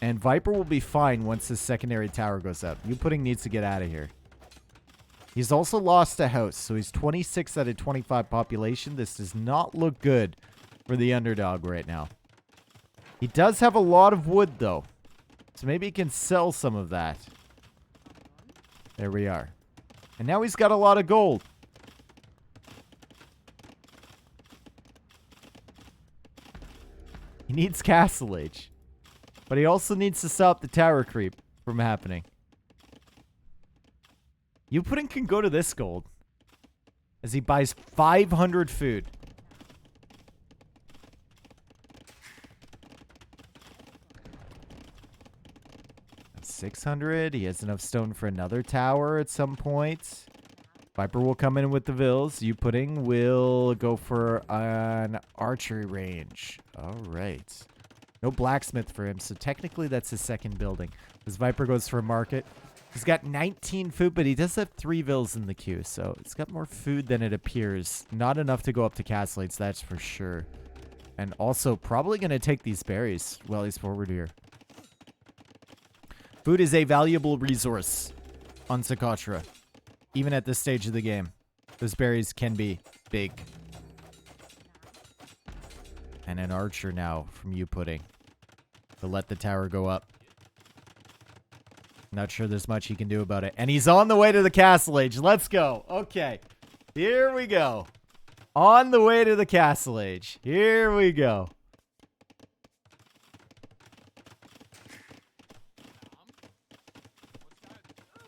And Viper will be fine once his secondary tower goes up. YouPudding needs to get out of here. He's also lost a house, so he's 26 out of 25 population. This does not look good for the underdog right now. He does have a lot of wood, though. So maybe he can sell some of that. There we are. And now he's got a lot of gold. He needs Castle Age. But he also needs to stop the tower creep from happening. YouPudding can go to this gold as he buys 500 food. That's 600. He has enough stone for another tower at some point. Viper will come in with the vills. YouPudding will go for an archery range. All right. No blacksmith for him, so technically that's his second building. As Viper goes for a market. He's got 19 food, but he does have 3 vills in the queue, so it's got more food than it appears. Not enough to go up to Castlates, that's for sure. And also probably going to take these berries while he's forward here. Food is a valuable resource on Catra, even at this stage of the game. Those berries can be big. And an archer now from YouPudding to let the tower go up. Not sure there's much he can do about it. And he's on the way to the Castle Age. Let's go. Okay. Here we go. On the way to the Castle Age. Here we go.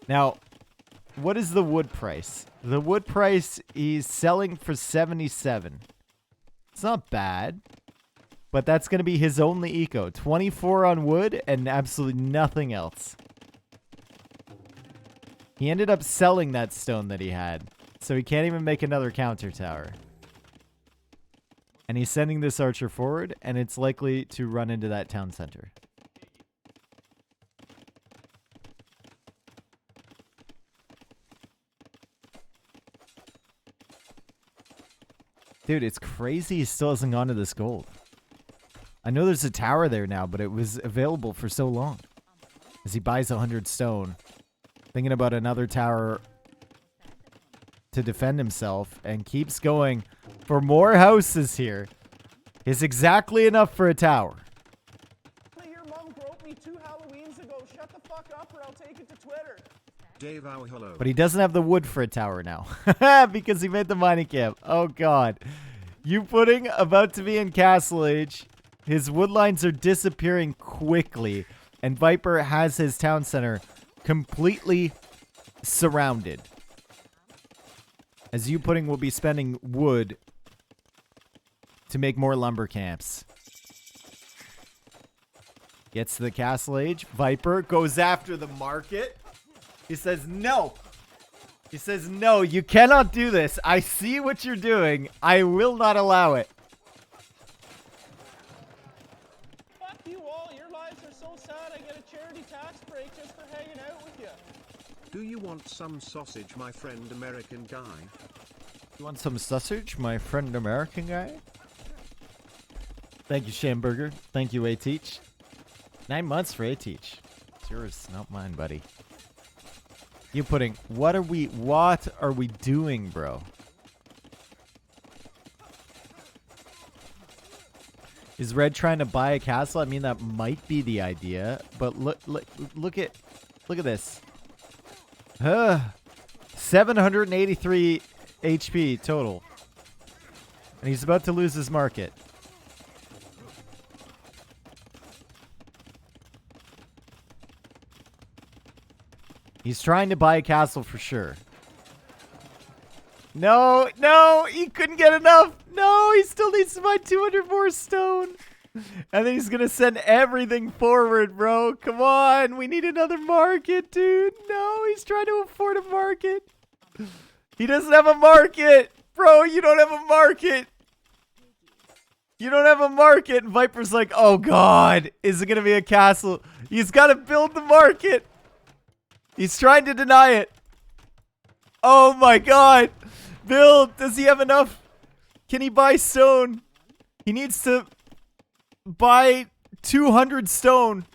Now, what is the wood price? The wood price he's selling for 77. It's not bad. But that's going to be his only eco. 24 on wood and absolutely nothing else. He ended up selling that stone that he had. So he can't even make another counter tower. And he's sending this archer forward, and it's likely to run into that town center. Dude, it's crazy he still hasn't gone to this gold. I know there's a tower there now, but it was available for so long. As he buys 100 stone. Thinking about another tower to defend himself and keeps going for more houses here. Is exactly enough for a tower. Your mom groped me 2 Halloweens ago. Shut the fuck up or I'll take it to Twitter. Dave, oh, hello. But he doesn't have the wood for a tower now. Because he made the mining camp. Oh god. YouPudding about to be in Castle Age. His wood lines are disappearing quickly. And Viper has his town center completely surrounded. As YouPudding will be spending wood to make more lumber camps. Gets to the Castle Age. Viper goes after the market. He says, no. He says, no, you cannot do this. I see what you're doing. I will not allow it. Fuck you all. Your lives are so sad I get a charity tax break just for hanging out with you. Do you want some sausage, my friend American guy? You want some sausage, my friend American guy? Thank you, Shamburger. Thank you, A-Teach. 9 months for A-Teach. It's yours, not mine, buddy. YouPudding, what are we doing, bro? Is Red trying to buy a castle? I mean, that might be the idea, but look at this. 783 HP total. And he's about to lose his market. He's trying to buy a castle for sure. No, no, he couldn't get enough. No, he still needs to buy 200 more stone. And then he's going to send everything forward, bro. Come on. We need another market, dude. No, he's trying to afford a market. He doesn't have a market. Bro, you don't have a market. You don't have a market. And Viper's like, oh, God. Is it going to be a castle? He's got to build the market. He's trying to deny it. Oh, my God. Build. Does he have enough? Can he buy stone? He needs to buy 200 stone.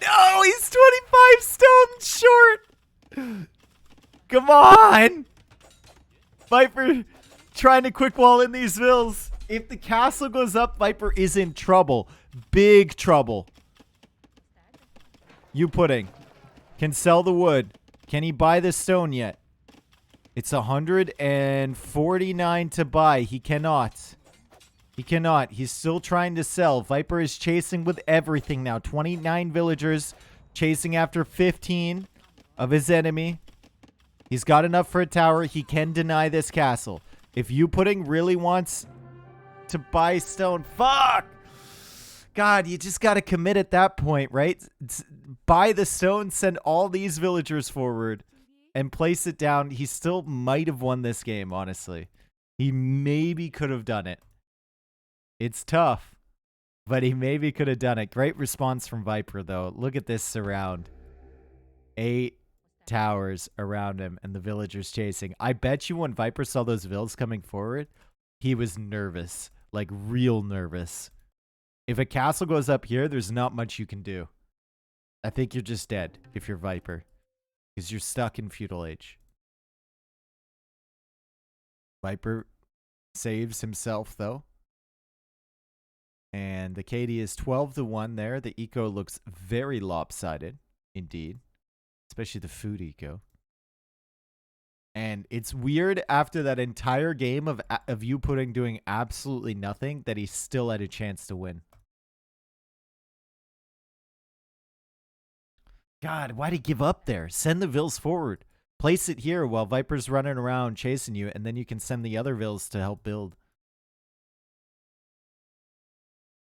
No, he's 25 stone short. Come on. Viper trying to quick wall in these vills. If the castle goes up, Viper is in trouble. Big trouble. YouPudding can sell the wood. Can he buy the stone yet? It's 149 to buy. He cannot. He cannot. He's still trying to sell. Viper is chasing with everything now. 29 villagers chasing after 15 of his enemy. He's got enough for a tower. He can deny this castle. If YouPudding really wants to buy stone, fuck! God, you just got to commit at that point, right? Buy the stone, send all these villagers forward, and place it down. He still might have won this game, honestly. He maybe could have done it. It's tough, but he maybe could have done it. Great response from Viper, though. Look at this surround. 8 towers around him, and the villagers chasing. I bet you when Viper saw those vills coming forward, he was nervous. Like, real nervous. If a castle goes up here, there's not much you can do. I think you're just dead if you're Viper. Because you're stuck in feudal age. Viper saves himself, though. And the KD is 12-1 there. The eco looks very lopsided, indeed. Especially the food eco. And it's weird after that entire game of YouPudding doing absolutely nothing that he still had a chance to win. God, why'd he give up there? Send the vills forward. Place it here while Viper's running around chasing you, and then you can send the other vills to help build.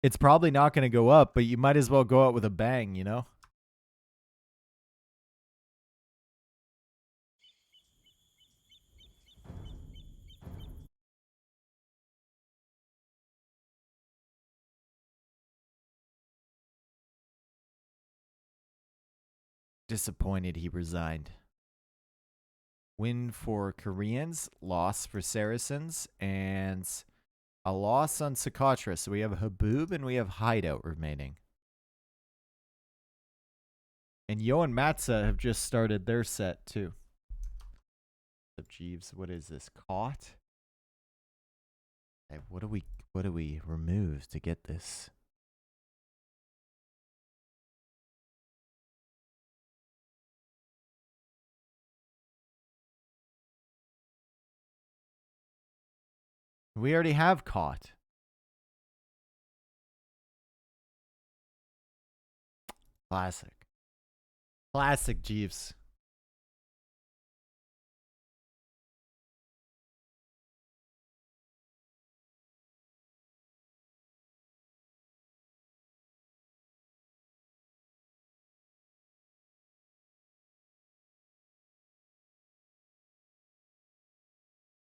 It's probably not going to go up, but you might as well go out with a bang, you know? Disappointed he resigned. Win for Koreans, loss for Saracens, and a loss on Catra. So we have Habo and we have Hideout remaining. And Yo and Matza have just started their set too. Jeeves, what is this? Caught? Hey, what do we remove to get this? We already have caught. Classic. Classic Jeeves.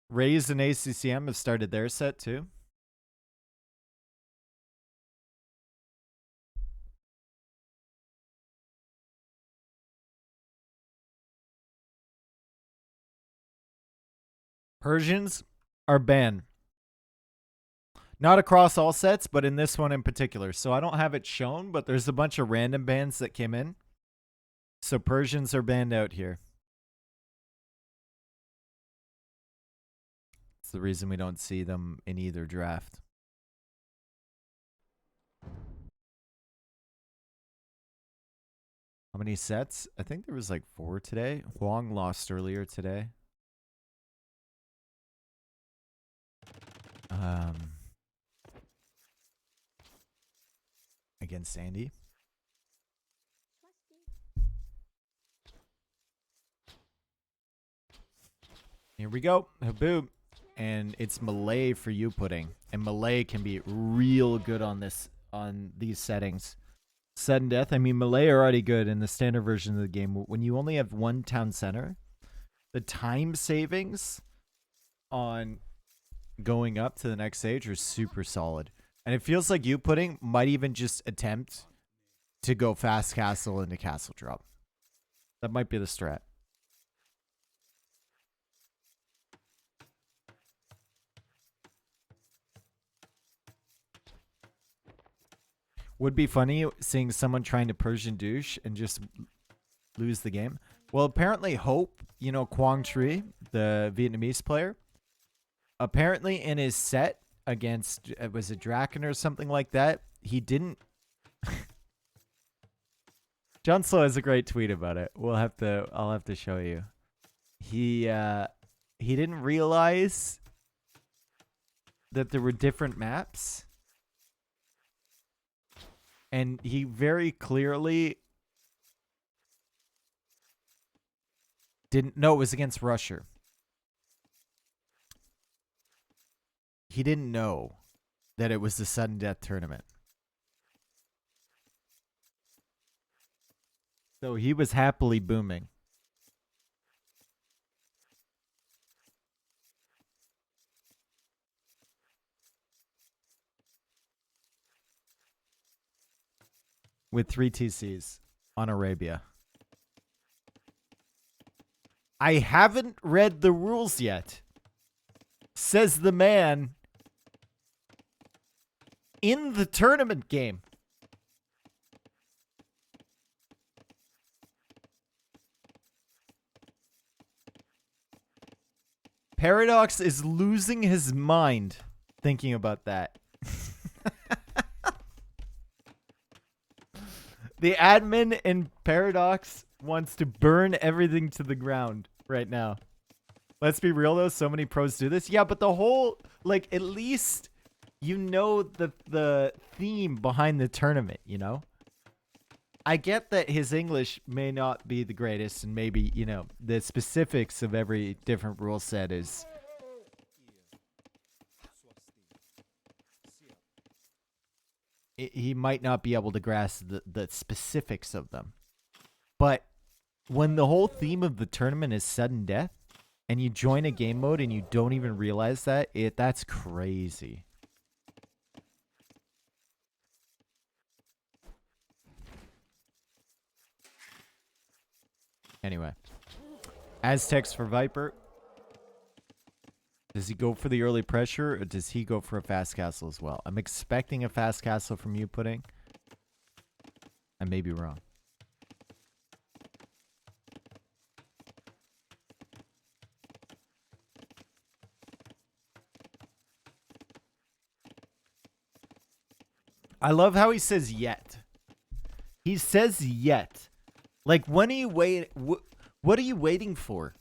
Raised and ACCM have started their set too. Persians are banned. Not across all sets, but in this one in particular. So I don't have it shown, but there's a bunch of random bans that came in. So Persians are banned out here. It's the reason we don't see them in either draft. How many sets? I think there was like 4 today. Huang lost earlier today. Against Andy. Here we go. Habo. And it's Malay for YouPudding. And Malay can be real good on these settings. Sudden death. I mean, Malay are already good in the standard version of the game. When you only have one town center, the time savings on going up to the next stage are super solid. And it feels like YouPudding might even just attempt to go fast castle into castle drop. That might be the strat. Would be funny seeing someone trying to Persian douche and just lose the game. Well, apparently Hope, you know, Quang Tri, the Vietnamese player, apparently in his set against, was it Draken or something like that, he didn't... John Slow has a great tweet about it. I'll have to show you. He didn't realize that there were different maps. And he very clearly didn't know it was against Rusher. He didn't know that it was the sudden death tournament. So he was happily booming. With 3 TCs on Arabia. I haven't read the rules yet, says the man in the tournament game. Paradox is losing his mind thinking about that. The admin in Paradox wants to burn everything to the ground right now. Let's be real though, so many pros do this. Yeah, but the whole, like, at least you know the theme behind the tournament, you know? I get that his English may not be the greatest and maybe, you know, the specifics of every different rule set is... he might not be able to grasp the specifics of them. But when the whole theme of the tournament is sudden death, and you join a game mode and you don't even realize that's crazy. Anyway. Aztecs for Viper. Does he go for the early pressure, or does he go for a fast castle as well? I'm expecting a fast castle from YouPudding. I may be wrong. I love how he says yet. He says yet. Like, when are you what are you waiting for?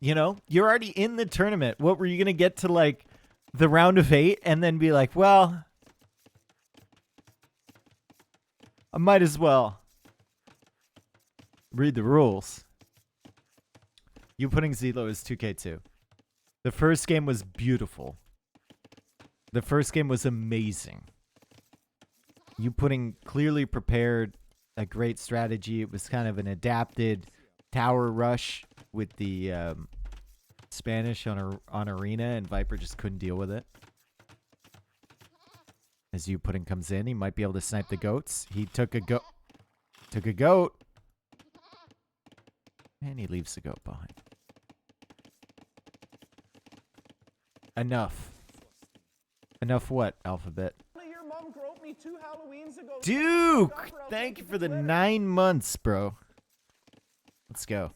You know, you're already in the tournament. What were you going to get to, like, the round of 8 and then be like, well, I might as well read the rules. YouPudding Zelo is 2K2. The first game was beautiful. The first game was amazing. YouPudding clearly prepared a great strategy. It was kind of an adapted tower rush with the Spanish on Arena, and Viper just couldn't deal with it. As YouPudding comes in, he might be able to snipe the goats. He took a goat. And he leaves the goat behind. Enough what, Alphabet? Your mom groped me 2 Halloweens ago. Duke! Thank you for the 9 months, bro. Let's go.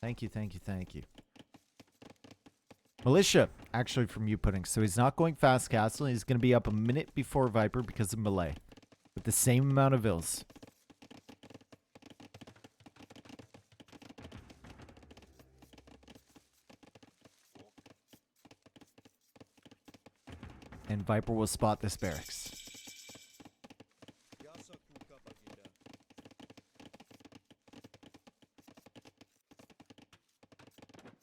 Thank you, thank you, thank you. Militia, actually from YouPudding. So he's not going fast castle. He's going to be up a minute before Viper because of melee. With the same amount of vills. And Viper will spot this barracks.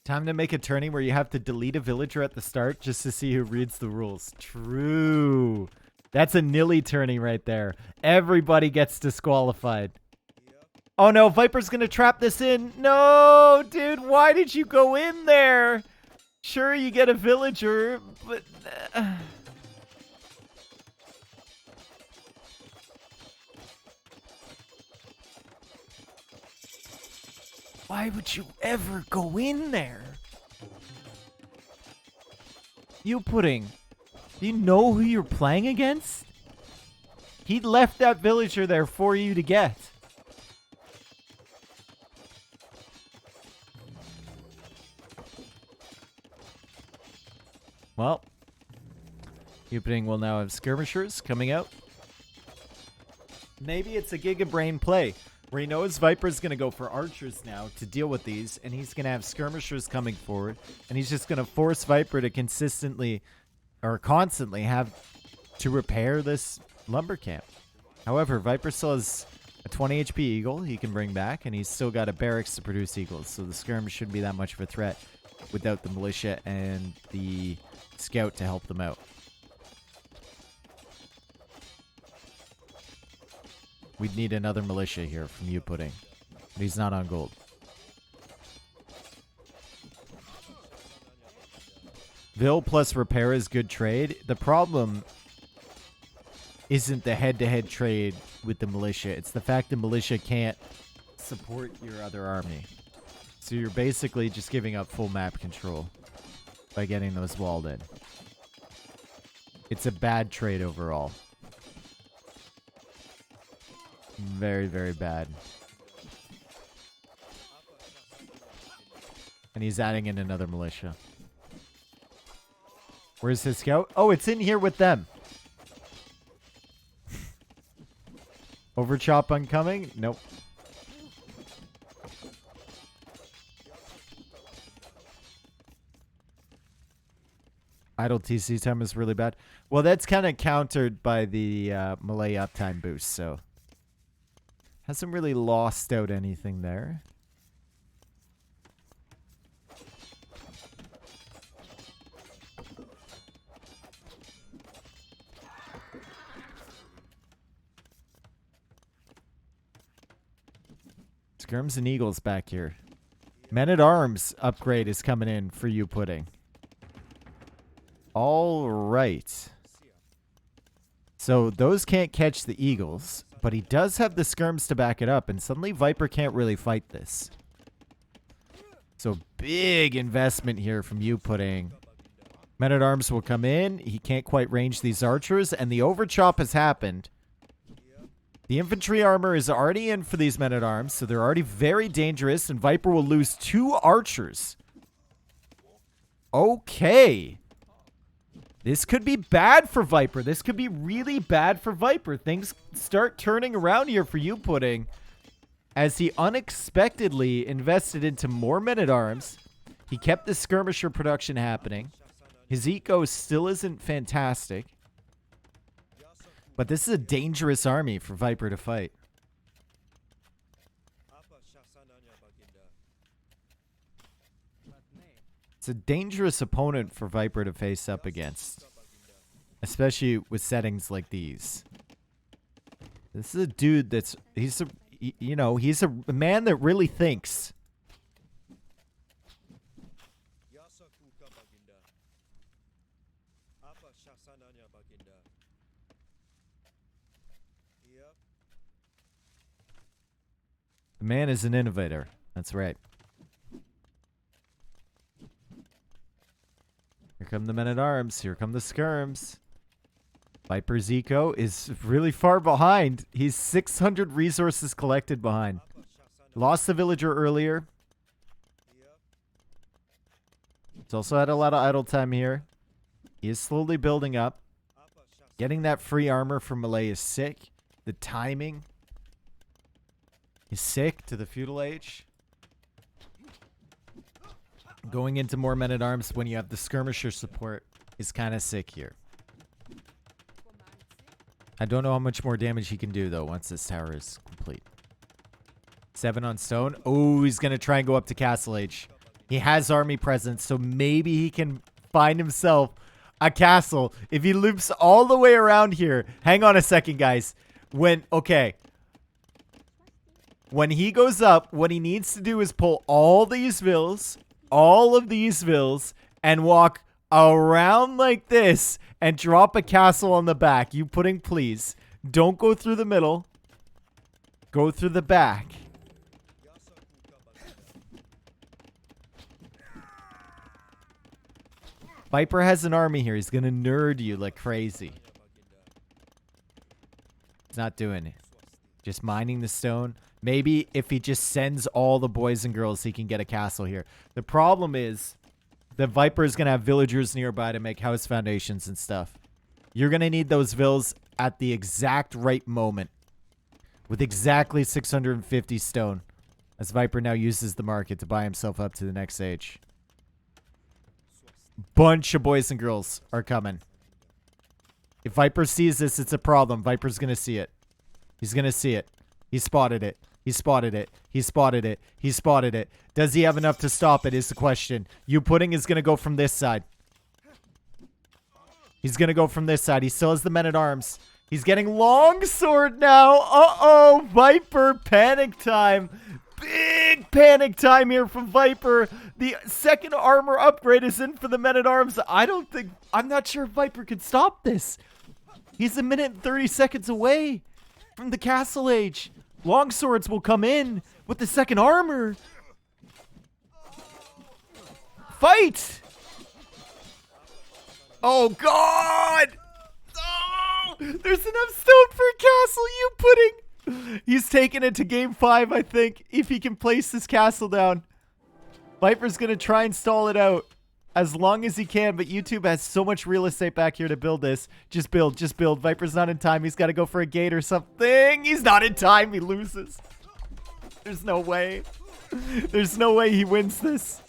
Time to make a tourney where you have to delete a villager at the start just to see who reads the rules. True. That's a nilly tourney right there. Everybody gets disqualified. Oh no, Viper's gonna trap this in. No, dude, why did you go in there? Sure, you get a villager, but... Why would you ever go in there? YouPudding, do you know who you're playing against? He left that villager there for you to get. Well, YouPudding will now have skirmishers coming out. Maybe it's a Giga Brain play. Where he knows Viper's going to go for archers now to deal with these, and he's going to have skirmishers coming forward, and he's just going to force Viper to consistently or constantly have to repair this lumber camp. However, Viper still has a 20 HP eagle he can bring back, and he's still got a barracks to produce eagles, so the skirmish shouldn't be that much of a threat without the militia and the scout to help them out. We'd need another militia here from YouPudding. But he's not on gold. Vil plus repair is good trade. The problem isn't the head-to-head trade with the militia. It's the fact the militia can't support your other army. So you're basically just giving up full map control by getting those walled in. It's a bad trade overall. Very, very bad. And he's adding in another militia. Where's his scout? Oh, it's in here with them. Overchop oncoming? Nope. Idle TC time is really bad. Well, that's kind of countered by the melee uptime boost, so... Hasn't really lost out anything there. Skirms and Eagles back here. Men-at-Arms upgrade is coming in for YouPudding. All right. So those can't catch the Eagles. But he does have the skirms to back it up, and suddenly Viper can't really fight this. So big investment here from YouPudding. Men-at-Arms will come in. He can't quite range these archers, and the overchop has happened. The infantry armor is already in for these Men-at-Arms, so they're already very dangerous, and Viper will lose 2 archers. Okay. This could be bad for Viper. This could be really bad for Viper. Things start turning around here for YouPudding as he unexpectedly invested into more Men-at-Arms. He kept the skirmisher production happening. His eco still isn't fantastic. But this is a dangerous army for Viper to fight. It's a dangerous opponent for Viper to face up against. Especially with settings like these. This is a dude that's... He's a... You know, he's a man that really thinks. The man is an innovator. That's right. Here come the Men-at-Arms. Here come the skirms. Viper's eco is really far behind. He's 600 resources collected behind. Lost the villager earlier. He's also had a lot of idle time here. He is slowly building up. Getting that free armor from Malay is sick. The timing is sick to the feudal age. Going into more men-at-arms when you have the skirmisher support is kind of sick here. I don't know how much more damage he can do, though, once this tower is complete. 7 on stone. Oh, he's going to try and go up to Castle Age. He has army presence, so maybe he can find himself a castle. If he loops all the way around here. Hang on a second, guys. Okay. When he goes up, what he needs to do is pull all these villas, and walk around like this and drop a castle on the back. YouPudding, please. Don't go through the middle. Go through the back. Viper has an army here. He's going to nerd you like crazy. He's not doing it. Just mining the stone. Maybe if he just sends all the boys and girls, he can get a castle here. The problem is the Viper is going to have villagers nearby to make house foundations and stuff. You're going to need those villas at the exact right moment. With exactly 650 stone. As Viper now uses the market to buy himself up to the next age. Bunch of boys and girls are coming. If Viper sees this, it's a problem. Viper's going to see it. He's going to see it. He spotted it. He spotted it. He spotted it. He spotted it. Does he have enough to stop it is the question. YouPudding is going to go from this side. He's going to go from this side. He still has the men-at-arms. He's getting longsword now. Uh-oh. Viper, panic time. Big panic time here from Viper. The second armor upgrade is in for the men-at-arms. I'm not sure if Viper could stop this. He's a minute and 30 seconds away from the castle age. Longswords will come in with the second armor. Fight! Oh, God! Oh, there's enough stone for a castle, YouPudding. He's taking it to game 5, I think, if he can place this castle down. Viper's going to try and stall it out as long as he can, but YouTube has so much real estate back here to build this. Just build, just build. Viper's not in time. He's got to go for a gate or something. He's not in time. He loses. There's no way. There's no way he wins this.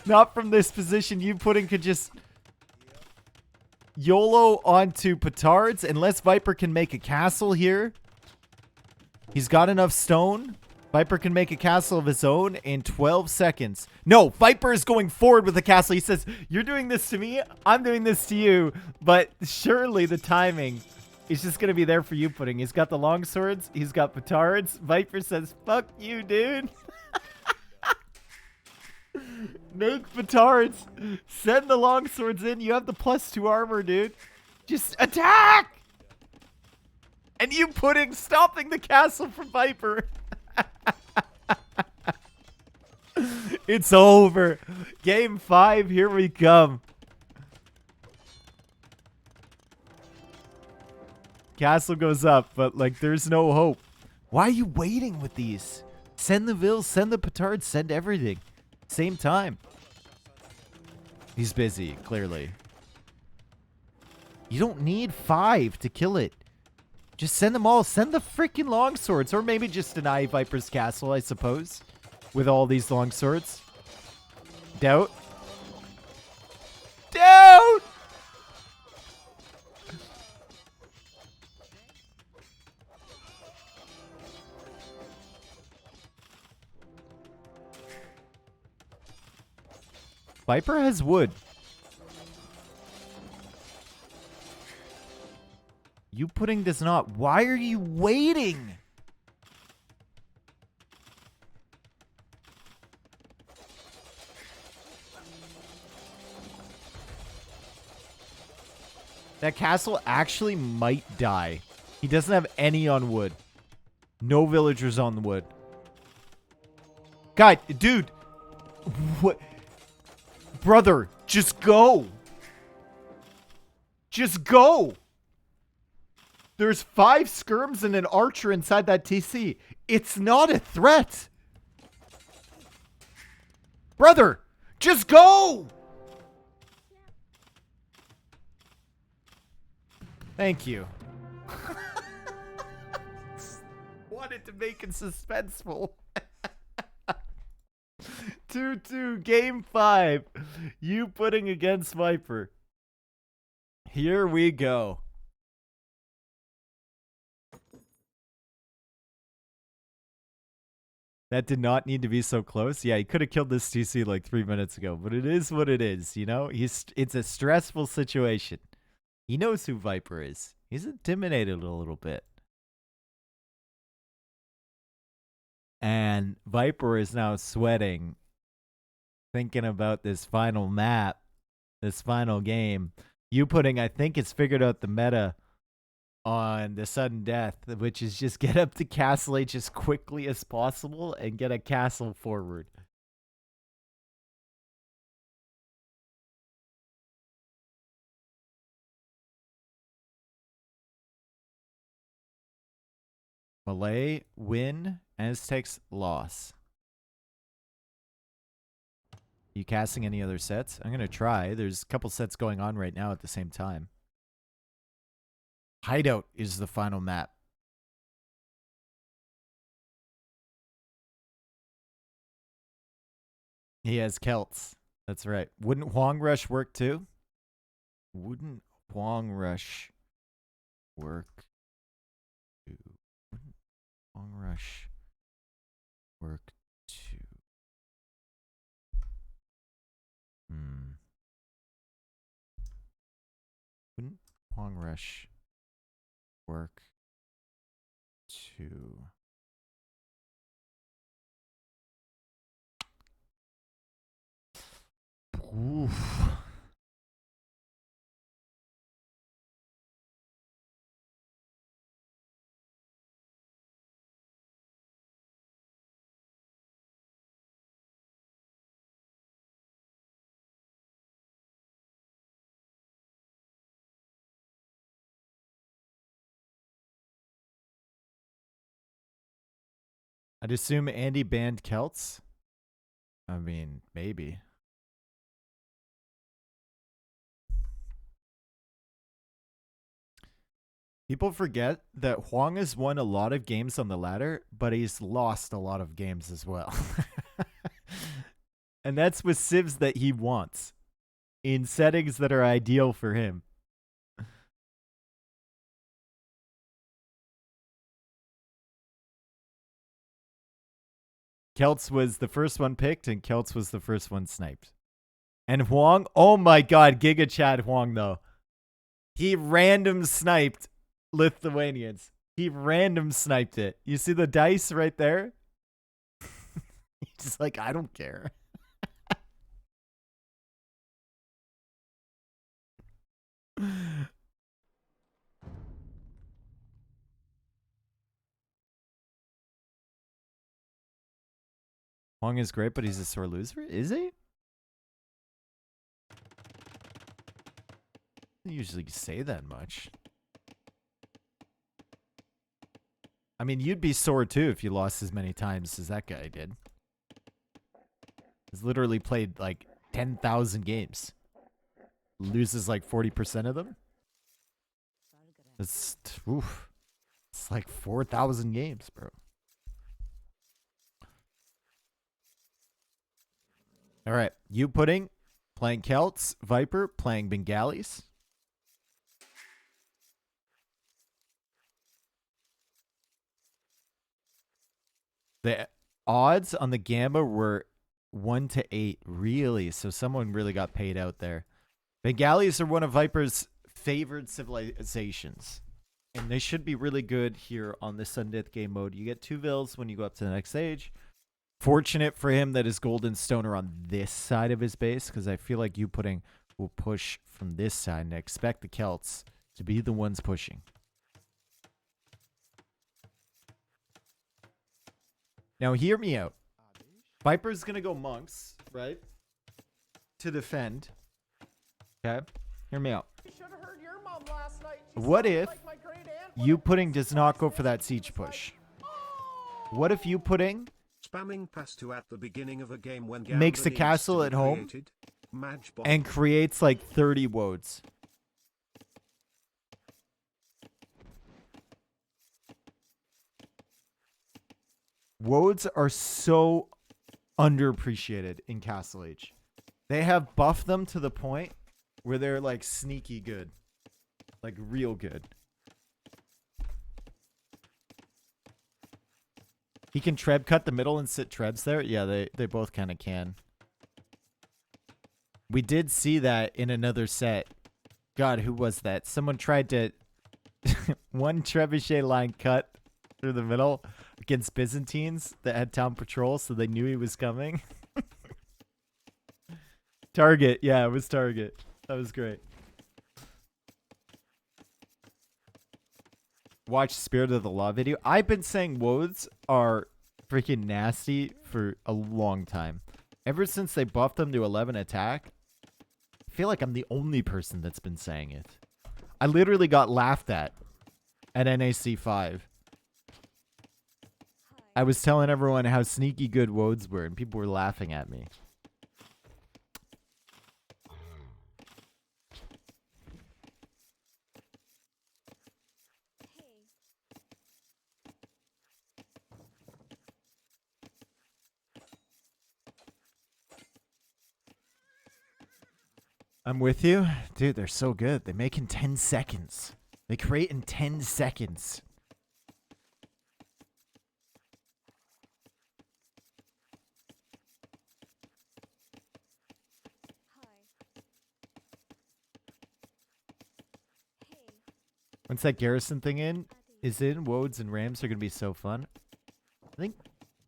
Not from this position. YouPudding could just YOLO onto petards unless Viper can make a castle here. He's got enough stone. Viper can make a castle of his own in 12 seconds. No, Viper is going forward with the castle. He says, you're doing this to me, I'm doing this to you. But surely the timing is just going to be there for YouPudding. He's got the long swords. He's got petards. Viper says, fuck you, dude. Make petards. Send the long swords in. You have the +2 armor, dude. Just attack! And YouPudding stopping the castle from Viper. It's over. Game 5, here we come. Castle goes up, but like there's no hope. Why are you waiting with these? Send the vills, send the petards, send everything. Same time. He's busy, clearly. You don't need 5 to kill it. Just send them all. Send the freaking longswords. Or maybe just deny Viper's castle, I suppose. With all these longswords. Doubt. Doubt! Viper has wood. YouPudding does not. Why are you waiting? That castle actually might die. He doesn't have any on wood. No villagers on the wood. God, dude. What? Brother, just go. Just go. There's 5 skirms and an archer inside that TC. It's not a threat. Brother, just go. Thank you. Wanted to make it suspenseful. 2-2, game 5. YouPudding against Viper. Here we go. That did not need to be so close. Yeah, he could have killed this TC like 3 minutes ago, but it is what it is, you know? It's a stressful situation. He knows who Viper is. He's intimidated a little bit. And Viper is now sweating, thinking about this final map, this final game. YouPudding, I think, has figured out the meta on the sudden death, which is just get up to Castle H as quickly as possible and get a castle forward. Malay win, Aztecs loss. You casting any other sets? I'm going to try. There's a couple sets going on right now at the same time. Hideout is the final map. He has Celts. That's right. Wouldn't Huang Rush work too? Wouldn't Huang Rush work too? Wouldn't Huang Rush work too? Wouldn't Huang Rush work too? Oof. I'd assume Andy banned Celts. I mean, maybe. People forget that Huang has won a lot of games on the ladder, but he's lost a lot of games as well. And that's with civs that he wants, in settings that are ideal for him. Celts was the first one picked, and Celts was the first one sniped. And Huang, oh my god, Giga Chad Huang though. He random sniped Lithuanians. He random sniped it. You see the dice right there? He's like, I don't care. Huang is great, but he's a sore loser? Is he? I don't usually say that much. I mean, you'd be sore too if you lost as many times as that guy did. He's literally played like 10,000 games. Loses like 40% of them. It's, oof. It's like 4,000 games, bro. All right, YouPudding playing Celts, Viper playing Bengalis. The odds on the Gamma were 1 to 8, really. So someone really got paid out there. Bengalis are one of Viper's favored civilizations, and they should be really good here on this Sudden Death game mode. You get 2 vills when you go up to the next stage. Fortunate for him that his golden stone are on this side of his base, because I feel like YouPudding will push from this side, and I expect the Celts to be the ones pushing. Now hear me out. Viper's gonna go monks, right? To defend. Okay? Hear me out. You should have heard your mom last night. What if like my great aunt YouPudding does not go for that siege push. What if YouPudding Spamming pass to at the beginning of a game when makes Gamba a castle needs at to be home created? Madge bomb. and creates like 30 woads? Woads are so underappreciated in Castle Age. They have buffed them to the point where they're like sneaky good. Like real good. He can treb cut the middle and sit trebs there? Yeah, they both kind of can. We did see that in another set. God, who was that? Someone tried to... one trebuchet line cut through the middle against Byzantines that had town patrol, so they knew he was coming. Target. Yeah, it was Target. That was great. Watch Spirit of the Law video. I've been saying woads are freaking nasty for a long time. Ever since they buffed them to 11 attack, I feel like I'm the only person that's been saying it. I literally got laughed at NAC 5. I was telling everyone how sneaky good woads were, and people were laughing at me. I'm with you. Dude, they're so good. They make in 10 seconds. They create in 10 seconds. Once that garrison thing is in, woads and rams are going to be so fun.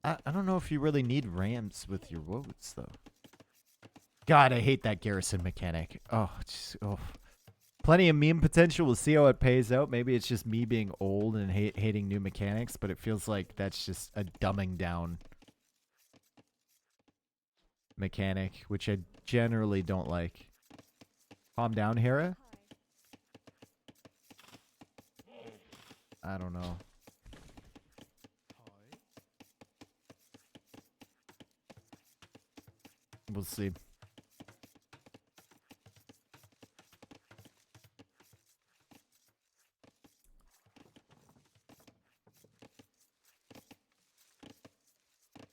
I don't know if you really need rams with your woads, though. God, I hate that garrison mechanic. Oh, oh. Plenty of meme potential. We'll see how it pays out. Maybe it's just me being old and hating new mechanics, but it feels like that's just a dumbing down mechanic, which I generally don't like. Calm down, Hera. I don't know. We'll see.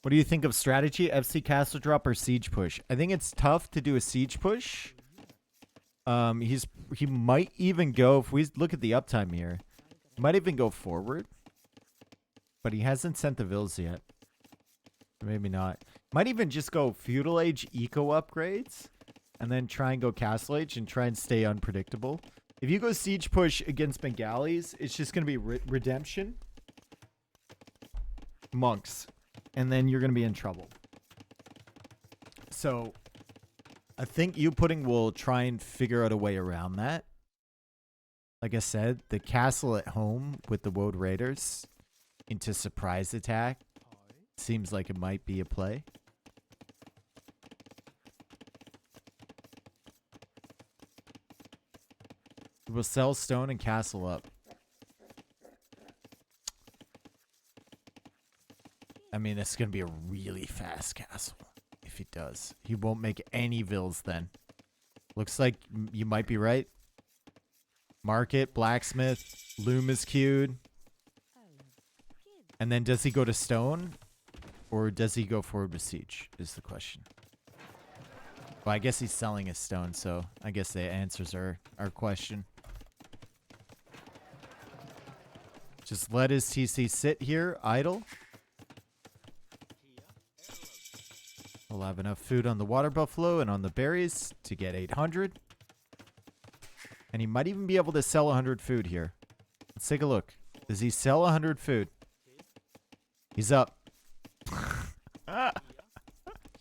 What do you think of strategy? FC castle drop or siege push? I think it's tough to do a siege push. He might even go, if we look at the uptime here, he might even go forward. But he hasn't sent the vills yet. Maybe not. Might even just go feudal age eco upgrades and then try and go castle age and try and stay unpredictable. If you go siege push against Bengalis, it's just going to be redemption, monks, and then you're going to be in trouble. So I think YouPudding will try and figure out a way around that. Like I said, the castle at home with the Woad Raiders into surprise attack seems like it might be a play. We'll sell stone and castle up. I mean, it's going to be a really fast castle if he does. He won't make any vills then. Looks like you might be right. Market, blacksmith, loom is queued. And then does he go to stone? Or does he go forward with siege is the question. Well, I guess he's selling his stone, so I guess the answers are our question. Just let his TC sit here, idle. We'll have enough food on the water buffalo and on the berries to get 800. And he might even be able to sell 100 food here. Let's take a look. Does he sell 100 food? He's up.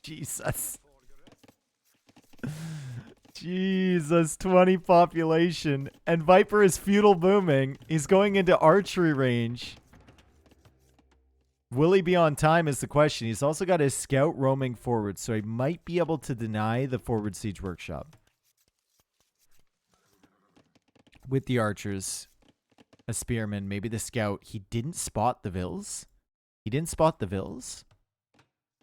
Jesus. Jesus, 20 population. And Viper is feudal booming. He's going into archery range. Will he be on time is the question. He's also got his scout roaming forward, so he might be able to deny the forward siege workshop with the archers. a spearman, maybe the scout. He didn't spot the vills. He didn't spot the vills.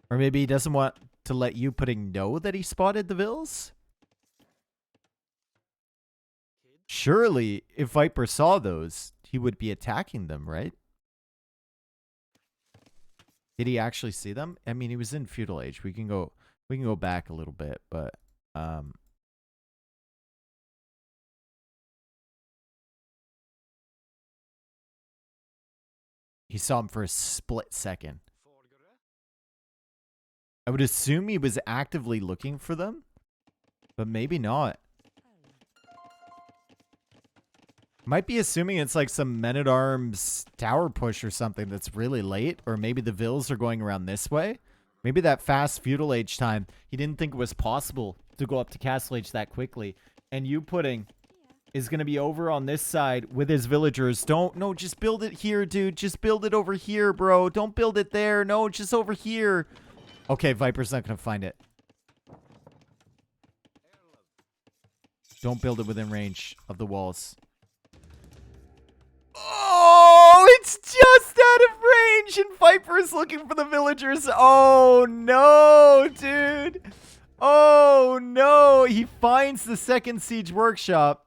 Or maybe he doesn't want to let YouPudding know that he spotted the vills. Surely, if Viper saw those, he would be attacking them, right? Did he actually see them? I mean, he was in feudal age. We can go back a little bit, but he saw him for a split second. I would assume he was actively looking for them, but maybe not. Might be assuming it's like some men-at-arms tower push or something that's really late, or maybe the vills are going around this way. Maybe that fast feudal age time, he didn't think it was possible to go up to castle age that quickly. And YouPudding is going to be over on this side with his villagers. No, just build it here, dude. Just build it over here, bro. Don't build it there. No, just over here. Okay, Viper's not going to find it. Don't build it within range of the walls. Oh, it's just out of range, and Viper is looking for the villagers. Oh, no, dude. Oh, no. He finds the second siege workshop.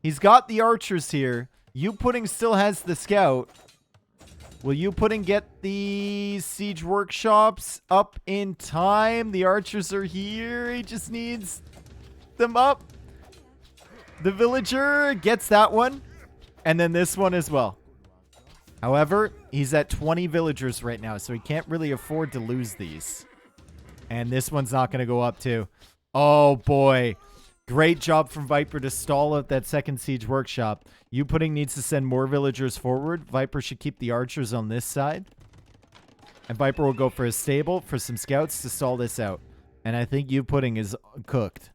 He's got the archers here. YouPudding still has the scout. Will YouPudding get the siege workshops up in time? The archers are here. He just needs them up. The villager gets that one. And then this one as well. However, he's at 20 villagers right now, so he can't really afford to lose these. And this one's not going to go up too. Oh, boy. Great job from Viper to stall out that second siege workshop. YouPudding needs to send more villagers forward. Viper should keep the archers on this side. And Viper will go for a stable for some scouts to stall this out. And I think YouPudding is cooked.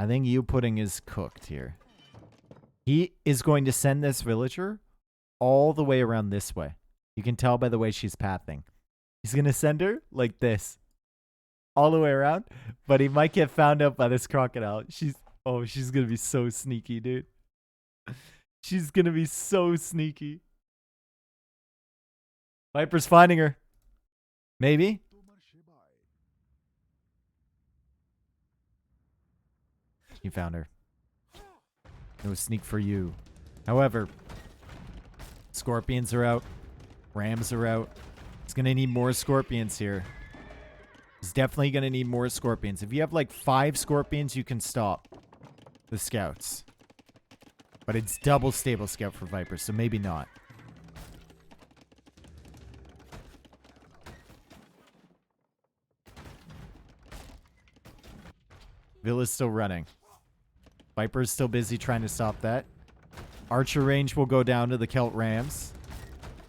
I think YouPudding is cooked here. He is going to send this villager all the way around this way. You can tell by the way she's pathing. He's going to send her like this. All the way around. But he might get found out by this crocodile. She's going to be so sneaky, dude. She's going to be so sneaky. Viper's finding her. Maybe. He found her. No sneak for you. However, scorpions are out. Rams are out. It's going to need more scorpions here. It's definitely going to need more scorpions. If you have like 5 scorpions, you can stop the scouts. But it's double stable scout for Viper, so maybe not. Villa's still running. Viper's still busy trying to stop that. Archer range will go down to the Celt Rams.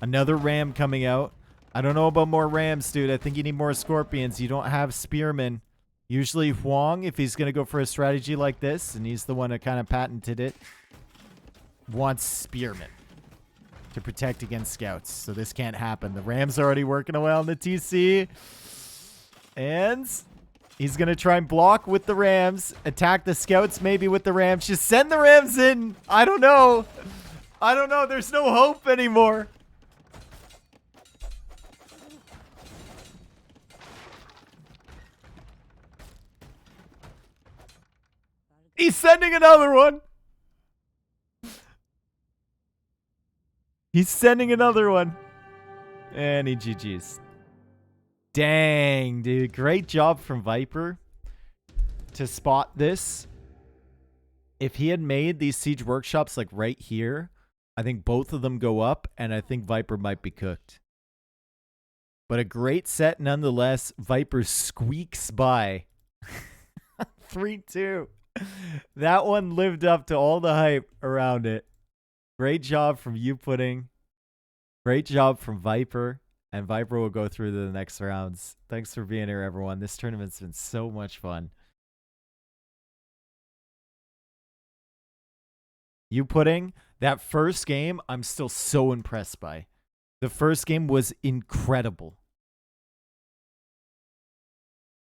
Another ram coming out. I don't know about more rams, dude. I think you need more scorpions. You don't have spearmen. Usually Huang, if he's going to go for a strategy like this, and he's the one that kind of patented it, wants spearmen to protect against scouts. So this can't happen. The Rams are already working away on the TC. And he's going to try and block with the Rams. Attack the scouts maybe with the Rams. Just send the Rams in. I don't know. I don't know. There's no hope anymore. He's sending another one. He's sending another one. And he GG's. Dang, dude. Great job from Viper to spot this. If he had made these siege workshops like right here, I think both of them go up, and I think Viper might be cooked. But a great set nonetheless. Viper squeaks by. 3-2. That one lived up to all the hype around it. Great job from YouPudding. Great job from Viper. And Viper will go through to the next rounds. Thanks for being here, everyone. This tournament's been so much fun. YouPudding, that first game, I'm still so impressed by. The first game was incredible.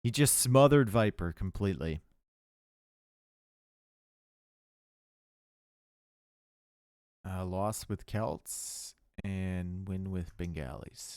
He just smothered Viper completely. Loss with Celts and win with Bengalis.